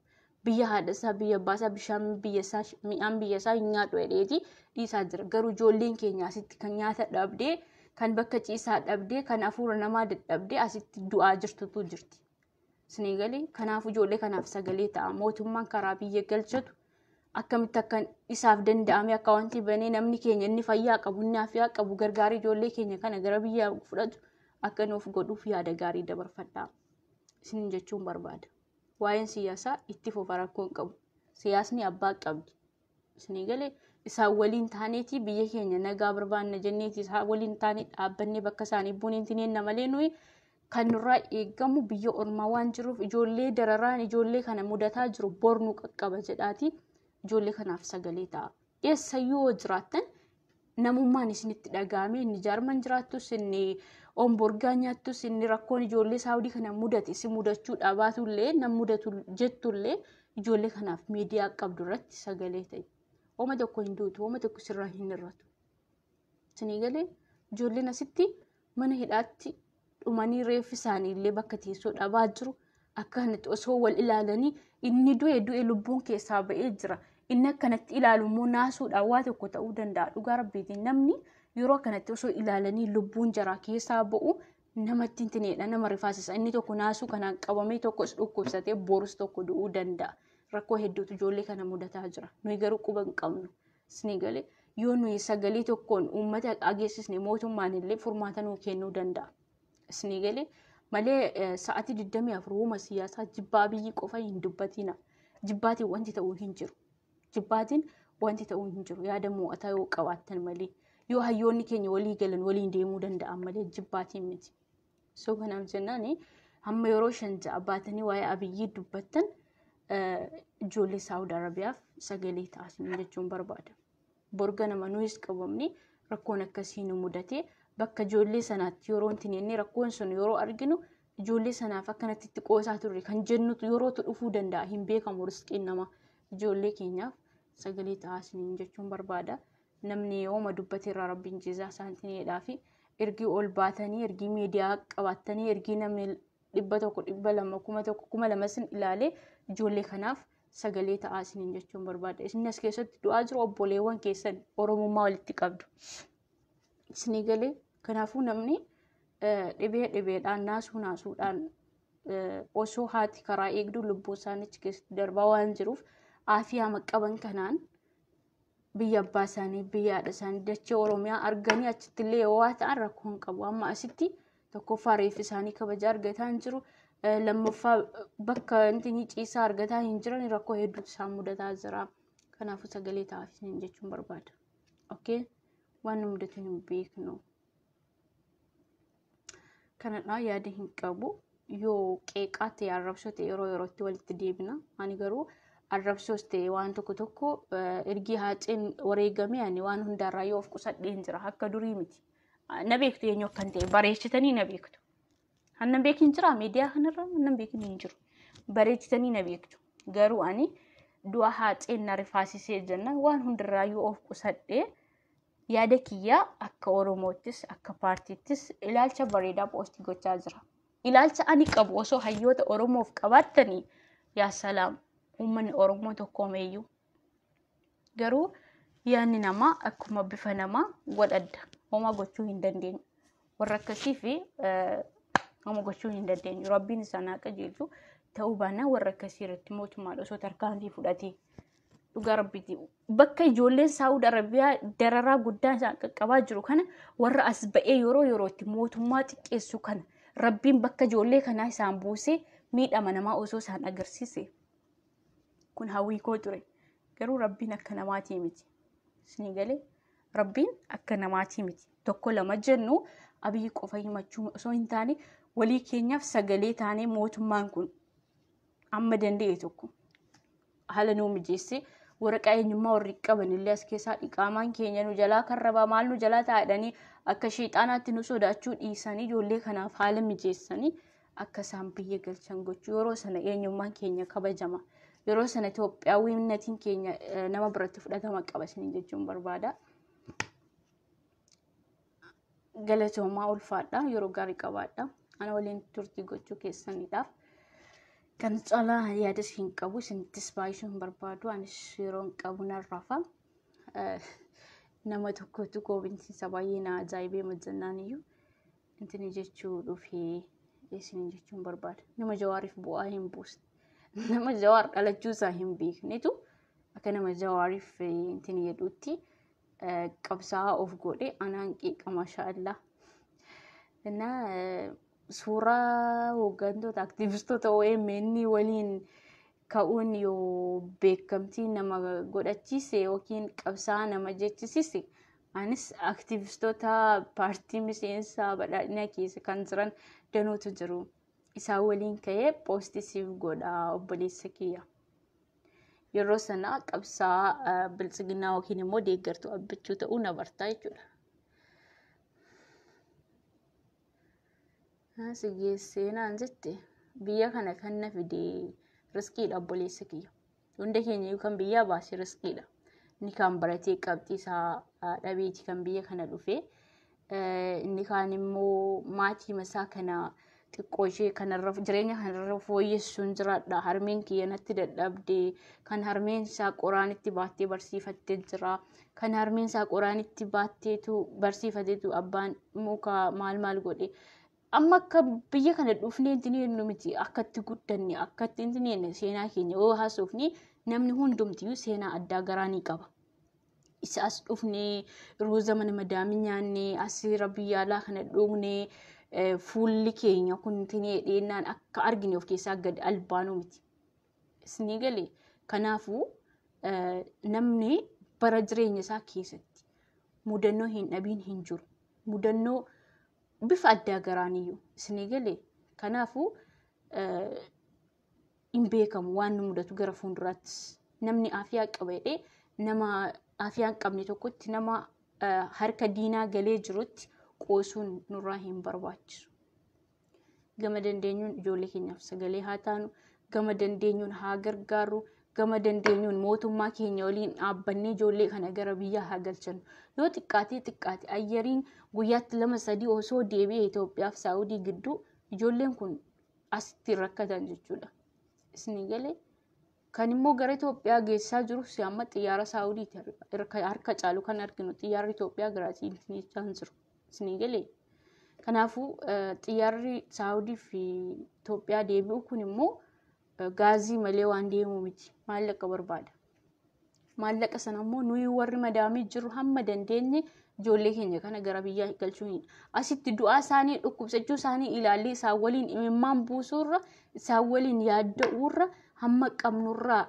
Biyya haadhasaa biyya abbaasaa bishaan biyyasaa mi'aan biyyasaa hin nyaadhu jedheeti dhiisaa jira. Garuu ijoolleen keenya asitti kan nyaata dhabdee kan bakka ciisaa dhabdee kan afuura namaa dadhabdee asitti du'aa jirtutu jirti. Isin galee kanaaf ijoollee kanaaf sagalee ta'a. Mootummaan karaa biyya galchatu akkamitti akka isaaf danda'ame akka wanti banee namni keenya inni fayyaa qabu inni afiyaa qabu gargaarii ijoollee keenya kana gara biyya fudhatu akka nuuf godhuuf yaada gaarii dabarfadhaa. Isin jechuun barbaada. Waa'een siyaasaa itti fufa rakkoon qabu. Siyaasni abbaa qabdi. Isin galee isaan waliin taaneeti biyya keenya nagaa barbaanna jenneeti isaan waliin taanee dhaabbannee bakka isaanii buuniin tineenna malee nuyi kan nurraa eegamu biyya ormaa waan jiruuf ijoollee dararaan ijoollee kana mudataa jiru bor nu qaqqaba jedhaati ijoollee kanaaf sagalee ta'a. Eessayyuu jiraattan namummaan isinitti dhagahame inni jaarman jiraattus inni omborgaa nyaattus inni rakkoon ijoollee saawudii kana mudate si mudachuu dhabaatullee nam mudatu jettullee ijoollee kanaaf miidiyaa qabdu irratti sagalee ta'i. Ooma tokko hin duutu, ooma tokko sirraa hin hir'atu. Isinii galee ijoolleen asitti mana hidhaatti dhumanii reeffi isaanii illee bakka teessoo dhabaa jiru. Akkanatti osoo wal ilaalanii inni du'e lubbuun keessaa ba'ee jira. Inni akkanatti ilaalu immoo naasuudhaan waa tokko ta'uu danda'a. Dhugaa rabbiitiin namni yeroo akkanatti osoo ilaalanii lubbuun jaraa keessaa ba'u namatti hin tineedha, nama rifaasisa. Inni tokko naasuu kanaan qabamee tokkos dhukkubsatee borus tokko du'uu danda'a. Rakkoo hedduutu ijoollee kana mudataa jira. Nuyi garuu quba hin qabnu. Isinii galee yoo nuyi sagalee tokkoon uummata dhageessisne mootummaan illee furmaata nuu kennuu danda'a. Isinii galee malee sa'aatii 24 uuma siyaasaa jibbaa biyyi qofa hin dubbatina. Jibbaatiin wanti ta'uu hin jiru. Jibbaatiin wanti ta'uu hin jiru. Yaada mo'ataa yoo qabaattan malee yoo hayyoonni keenya walii galan waliin deemuu danda'an malee jibbaatiin miti. So kanaaf jennaan hamma yeroo 5 ja'a baatanii waa'ee Abiyyii dubbattan ijoollee Saawud Arabiyaaf sagalee taasisan jechuun barbaada. Borga nama nuyis qabamni rakkoon akkasii nu mudatee bakka ijoollee sanaatti yeroo inni rakkoon sun yeroo arginu ijoollee sanaaf akkanatti itti qoosaa turre kan jennutu yerootu dhufuu danda'a hin beekamu riskiin nama ijoollee keenyaaf sagalee taasisan jechuun barbaada. Namni yooma dubbate irraa rabbiin jizaa isaaniitiidhaa fi ergi ol baatanii ergi miidiyaa qabaatanii ergi namni 100 200 1000 sin ilaalee ijoollee kanaaf sagalee taasisan jechuun barbaada. Isin as keessatti du'aa jiru obboleewwan keessan Oromummaa walitti qabdu. Isinii galee kanaafuu namni dhibeedhaan naasuudhaan osoo haati karaa eegduu lubbuu isaaniitti keessatti darbaa waan jiruuf aafiyaa maqaban kanaan biyya abbaa isaanii biyya haadha isaanii dachee Oromiyaa arganii achitti illee yoo ta'an rakkoo hin qabu. Amma asitti tokkoffaa reeffi isaanii kabaja argataa hin jiru. Lammaffaa bakka inni ciisaa argataa hin jiran rakkoo hedduutu isaan mudataa jira. Kanaafuu sagalee taasisan jechuun barbaada. Okay? Waan nu mudatu hin beeknu. Kanadhaa yaada hin qabu. Yoo qeeqaa ta'e arrabsoo ta'e yeroo yerootti walitti deebina. Ani garuu arrabsoos ta'e waan tokko ergi haaceen wareegamee ani waan hundarraa yoo of qusadheen jira akka durii miti. Na beektu eenyu akkan ta'e bareechitanii na beektu. Hannan beekin jira miidiyaa kanarra hannan beekin hin jiru. Bareechitanii na beektu. Garuu ani du'a haaceen na rifaasisee jenna waan hundarraa yoo of qusadhee yaada kiyyaa akka Oromoottis akka paartiittis ilaalcha bareedaa poostii gochaa jira. Ilaalcha ani qabu osoo hayyoota Oromoof qabaattanii yaa salaam uummanni Oromoo tokkoomeeyyuu. Garuu yaanni namaa akkuma bifa namaa godhadda. Homaa gochuu hin dandeenyu. Warra akkasii fi homaa gochuu hin dandeenyu. Rabbiin isaan haa qajeelchu ta'uu baannaan warra akkasii irratti mootummaan osoo tarkaanfii fudhatee dhugaa rabbiiti. Bakka ijoolleen Saawud Arabiyaa dararaa guddaa isaan qaqqabaa jiru kana warra as ba'ee yeroo yerootti mootummaa xiqqeessu kana Rabbiin bakka ijoollee kanaa isaan buusee miidhama namaa osoo isaan agarsiise. Kun hawwii koo ture. Garuu Rabbiin akka namaatii miti. Isinii galee Rabbiin akka namaatii miti. Tokko lama jennu Abiyyi qofa himachuu osoo hin taane walii keenyaaf sagalee taanee mootummaan kun amma danda'e tokko haala nuu mijeessee waraqaa eenyummaa warri qaban illee as keessaa dhiqaamaan keenya nu jalaa karrabaa maal nu jalaa taa'anii akka sheexaanaatti nu sodaachuu dhiisanii ijoollee kanaaf haala mijeessanii akka isaan biyya galchan gochuu yeroo sana eenyummaan keenya kabajama. Yeroo sana Itoophiyaawwinnatiin keenya nama biratti fudhatama qabasanii jechuun barbaada. Galatoomaa ulfaadha yeroo gaarii qabaadha. Ana waliin turtii gochuu keessaniidhaaf kan caalaa yaadas hin qabu isinittis baay'isuu hin barbaadu. Anis yeroo hin qabu narrafa. Nama tokkotu koobinsiisa baay'ee na ajaa'ibee majjannaan iyyuu intini jechuu dhufee isin jechuun barbaada. Nama Jawaariif bu'aa hin buusne. Nama Jawaar dhalachuu isaa hin beeknetu akka nama Jawaariif intini jedhutti qabsaa of godhe anaan qiiqa maashaallah. Suuraa hooggantoota aktivistoota OMN waliin ka'uun yoo beekamtii nama godhachiise yookiin qabsaa nama jechisiise anis aktivistoota paartii miseensa badhaadhina keessa kan jiran danuutu jiru. Isaan waliin ka'ee poostii siif godha obboleessa kiyya. yeroo sana qabsaa biltsiginaa yookiin immoo deeggartuu abbichuu ta'uu na bartaa jechuudha. Sigeesseenaan jette biyya kana kan na fide riskiidha obboleessa kiyya. Hunda keenya yookaan biyyaa baasee riskiidha. Inni kan baratee qabxiisaa dhabeeti kan biyya kana dhufe. Inni kaan immoo maatii masaa kana xiqqoo ishee kanarra jireenya kanarra fooyyessuun jiraadha. Harmeen kiyya natti dadhabde kan harmeen isaa qoraanitti baattee barsiifattee jira. Kan harmeen isaa qoraanitti baatteetu barsiifateetu abbaan muka maal godhe. Amma akka biyya kana dhufnee intini miti akkatti guddanne akkatti intini seenaa keenya yoo haasofne namni hundumtiyyuu seenaa addaa garaanii qaba. Isa as dhufnee rooza mana madaamii nyaannee asirra biyya alaa kana dhugnee fuulli keenya kun intini dheennaan akka argine of keessaa gad albaanuu miti. Isni galee kanaafuu namni bara jireenya isaa keessatti mudannoo hin dhabiin hin jiru. Mudannoo bifa addaa garaaniyyuu isni galee kanaafuu hin beekamu waan nu mudatu gara fuulduraattis namni afiyaa qabadhee nama afiyaa hin qabne tokkotti nama harka diinaa galee jirutti qoosuun nurraa hin barbaachisu. Gama dandeenyuun ijoollee keenyaaf sagalee haa taanu, gama dandeenyuun haa gargaarru, gama dandeenyuun mootummaa keenya waliin dhaabbannee ijoollee kana gara biyyaa haa galchanu. Yoo xiqqaate ayyariin guyyaatti 2-3 osoo deebi'ee Itoophiyaa fi Saawudii gidduu ijoolleen kun asitti rakkatan jechuudha. Isni galee kan immoo gara Itoophiyaa geessaa jiru si amma xiyyaara Saawudiiti harka caalu kan arginu xiyyaarri Itoophiyaa garaatiin fiichaan jiru. Isni galee kanaafuu xiyyaarri Saawudii fi Itoophiyaa deebi'u kun immoo gaazii malee waan deemu miti maallaqa barbaada. Maallaqa sana immoo nuyi warri madaamii jiru hamma dandeenye ijoollee keenya kana gara biyyaa galchuun asitti du'aa isaanii dhukkubsachuu isaanii ilaallee isaan waliin imimmaan buusuurra isaan waliin yaadda'uurra hamma qabnurraa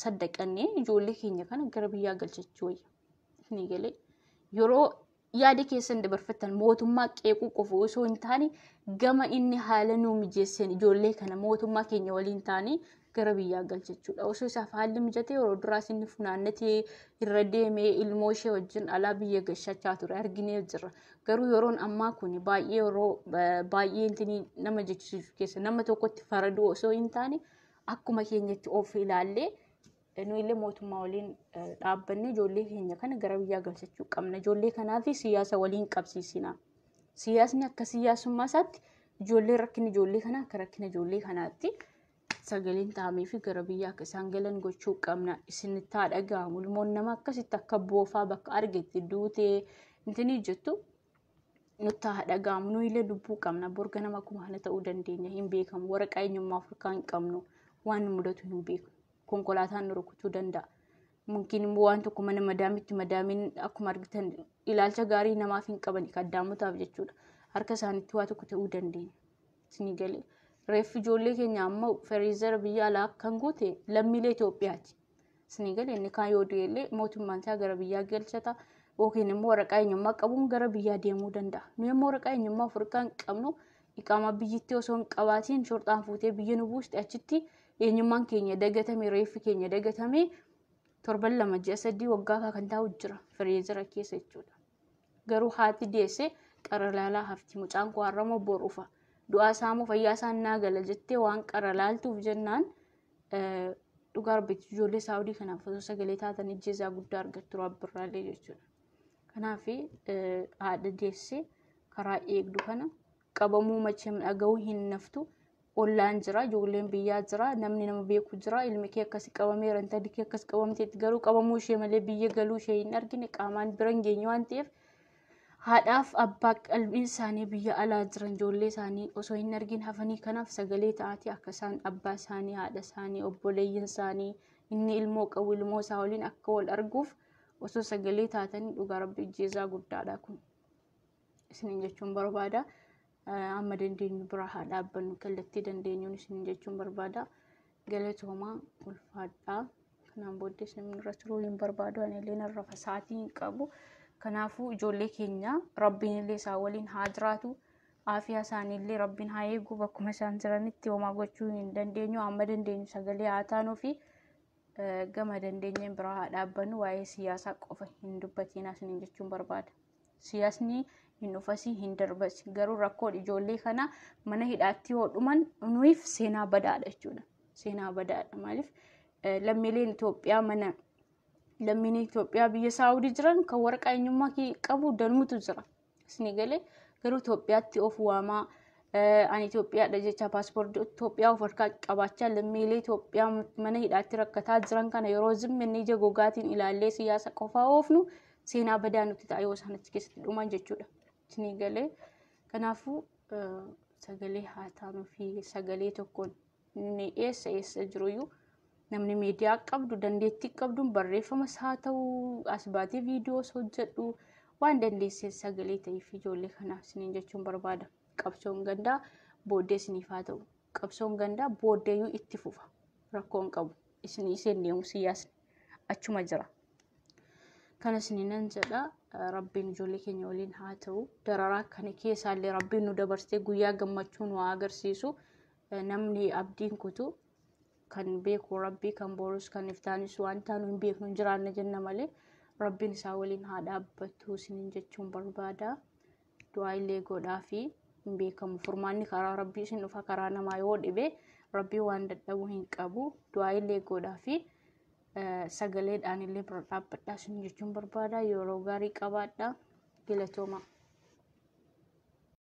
saddaqannee ijoollee keenya kana gara biyyaa galchachuu wayya. Ni galee yeroo yaada keessan dabarfatan mootummaa qeequu qofa osoo hin taane gama inni haala nuu mijeessan ijoollee kana mootummaa keenya waliin taane gara biyyaa galchachuudha. Osoo isaaf haalli mijatee yeroo duraas inni funaannatee irra deemee ilmoo ishee wajjin alaa biyya gashachaa ture arginee jirra. Garuu yeroon ammaa kun baay'ee intini nama jechisiisu keessa nama tokkotti faraduu osoo hin taane akkuma keenyatti of ilaallee nu illee mootummaa waliin dhaabbannee ijoollee keenya kana gara biyyaa galchachuu qabna. Ijoollee kanaaf siyaasa waliin qabsiisina. Siyaasni akka siyaasummaa isaatti ijoollee rakkina ijoollee kanaa akka rakkina ijoollee kanaatti sagaleen taa'amee fi gara biyyaa akka isaan galan gochuu qabna. Isinitti haa dhaga'amu. Ilmoon nama akkasitti akka boofaa bakka argetti duutee intini jettu nutti haa dhaga'amu. Nu illee dubbuu qabna. Borga nama akkuma kana ta'uu dandeenya hin beekamu. Waraqaa eenyummaa Afrikaa hin qabnu waan mudatu hin beeku. Konkolaataan nu rukutuu danda'a. Mungkin immoo waan tokko mana madaamitti madaamiin akkuma argitan ilaalcha gaarii namaaf hin qaban kaddaamotaaf jechuudha. Harka isaaniitti waa tokko ta'uu dandeenya. Isni galee reeffi ijoollee keenya amma firiizara biyya alaa kan guute lammiilee Itoophiyaati. Isni galee inni kaan yoo du'ellee mootummaan isaa gara biyyaa galchata yookiin immoo waraqaa eenyummaa qabuun gara biyyaa deemuu danda'a. Nu immoo waraqaa eenyummaa Afrikaa hin qabnu iqaama biyyittii osoo hin qabaatiin shorxaan fuutee biyya nu buuste achitti eenyummaan keenya dagatame reeffi keenya dagatame 7-2-3 waggaa kan taa'u jira firiizara keessa jechuudha. Garuu haati deesse qara laalaa hafti mucaan koo har'amoo boruufa du'aa saamoo fayyaa isaan naa gala jettee waan qara laaltuuf jennaan dhugaa rabbitti ijoollee Saawudii kanaaf osoo sagalee taatan ijjeesaa guddaa argattu rabbirraallee jechuudha. Kanaaf haadha deesse karaa eegdu kana qabamuu macheem dhaga'uu hin naftu. Ollaan jira, ijoolleen biyyaa jira, namni nama beeku jira, ilmi kee akkasi qabameera, intalli kee akkas qabamteetti garuu qabamuu ishee malee biyya galuu ishee hin argine qaamaan bira hin geenye waan ta'eef haadhaaf abbaa qalbiin isaanii biyya alaa jiran ijoollee isaanii osoo hin argin hafanii kanaaf sagalee ta'atii akka isaan abbaa isaanii, haadha isaanii, obboleeyyan isaanii inni ilmoo qabu ilmoo isaa waliin akka wal arguuf osoo sagalee taatanii dhugaa rabbi ijjeesaa guddaadha kun. Isiniin jechuun barbaada. Amma dandeenyu bira haa dhaabbannu kallattii dandeenyuun isin jechuun barbaada. Galatoomaa ulfaadhaa. Kanaan booddees namni irra turuu hin barbaadu. Ani illee narra fasaatii hin qabu. Kanaafuu ijoollee keenya rabbiin illee isaan waliin haa jiraatu. Aafiyaa isaanii illee rabbiin haa eegu. Bakkuma isaan jiranitti homaa gochuu hin dandeenyu. Amma dandeenyu sagalee haa taanuu fi gama dandeenyeen biraa dhaabbannu waa'ee siyaasaa qofa hin dubbatiin asiniin jechuun barbaada. Siyaasni hin dhufasii hin darbasi. Garuu rakkoon ijoollee kana mana hidhaatti yoo dhuman nuuf seenaa badaadha jechuudha. Seenaa badaadha. Maaliif lammiileen Itoophiyaa biyya Saawudii jiran kan waraqaa eenyummaa qabu danuutu jira. Isin galee garuu Itoophiyaatti of waamaa ani Itoophiyaadha jecha paaspoortii Itoophiyaa of harkaa qabaachaa lammiilee Itoophiyaa mana hidhaatti rakkataa jiran kana yeroo zimminni ija gogaatiin ilaallee siyaasa qofaa oofnu seenaa badaa nuti ta'a yoo isaan achi keessatti dhuman jechuudha. Isin galee kanaafuu sagalee haa taanuu fi sagalee tokkoon inni eessa jiruyyuu namni miidiyaa qabdu dandeettii qabduun barreeffamas haa ta'u as baatee viidiyoos hojjedhu waan dandeessee sagalee ta'eef ijoollee kanaaf isiniin jechuun barbaada. Qabsoon gandaa booddee isiniif haa ta'u. Qabsoon gandaa booddeeyyuu itti fufa. Rakkoon qabu. Iseen deemu siyaasni achuma jira. Kana isiniinan jedha. Rabbiin ijoollee keenya waliin haa ta'u. Dararaa kana keessaallee Rabbiin nu dabarsee guyyaa gammachuu nu agarsiisu. Namni abdiin kutu kan beeku Rabbii kan boorus kan iftaanis waan taanu hin beeknu hin jiraanne jenna malee Rabbiin isaa waliin haa dhaabbatu isiniin jechuun barbaada. Du'aa illee godhaa fi hin beekamu. Furmaanni karaa Rabbii isin dhufa karaa namaa yoo dhibe Rabbii waan dadhabuu hin qabu. Du'aa illee godhaa fi sagaleedhaan illee bira dhaabbadhaa isiniin jechuun barbaada. Yeroo gaarii qabaadhaa. Galatooma.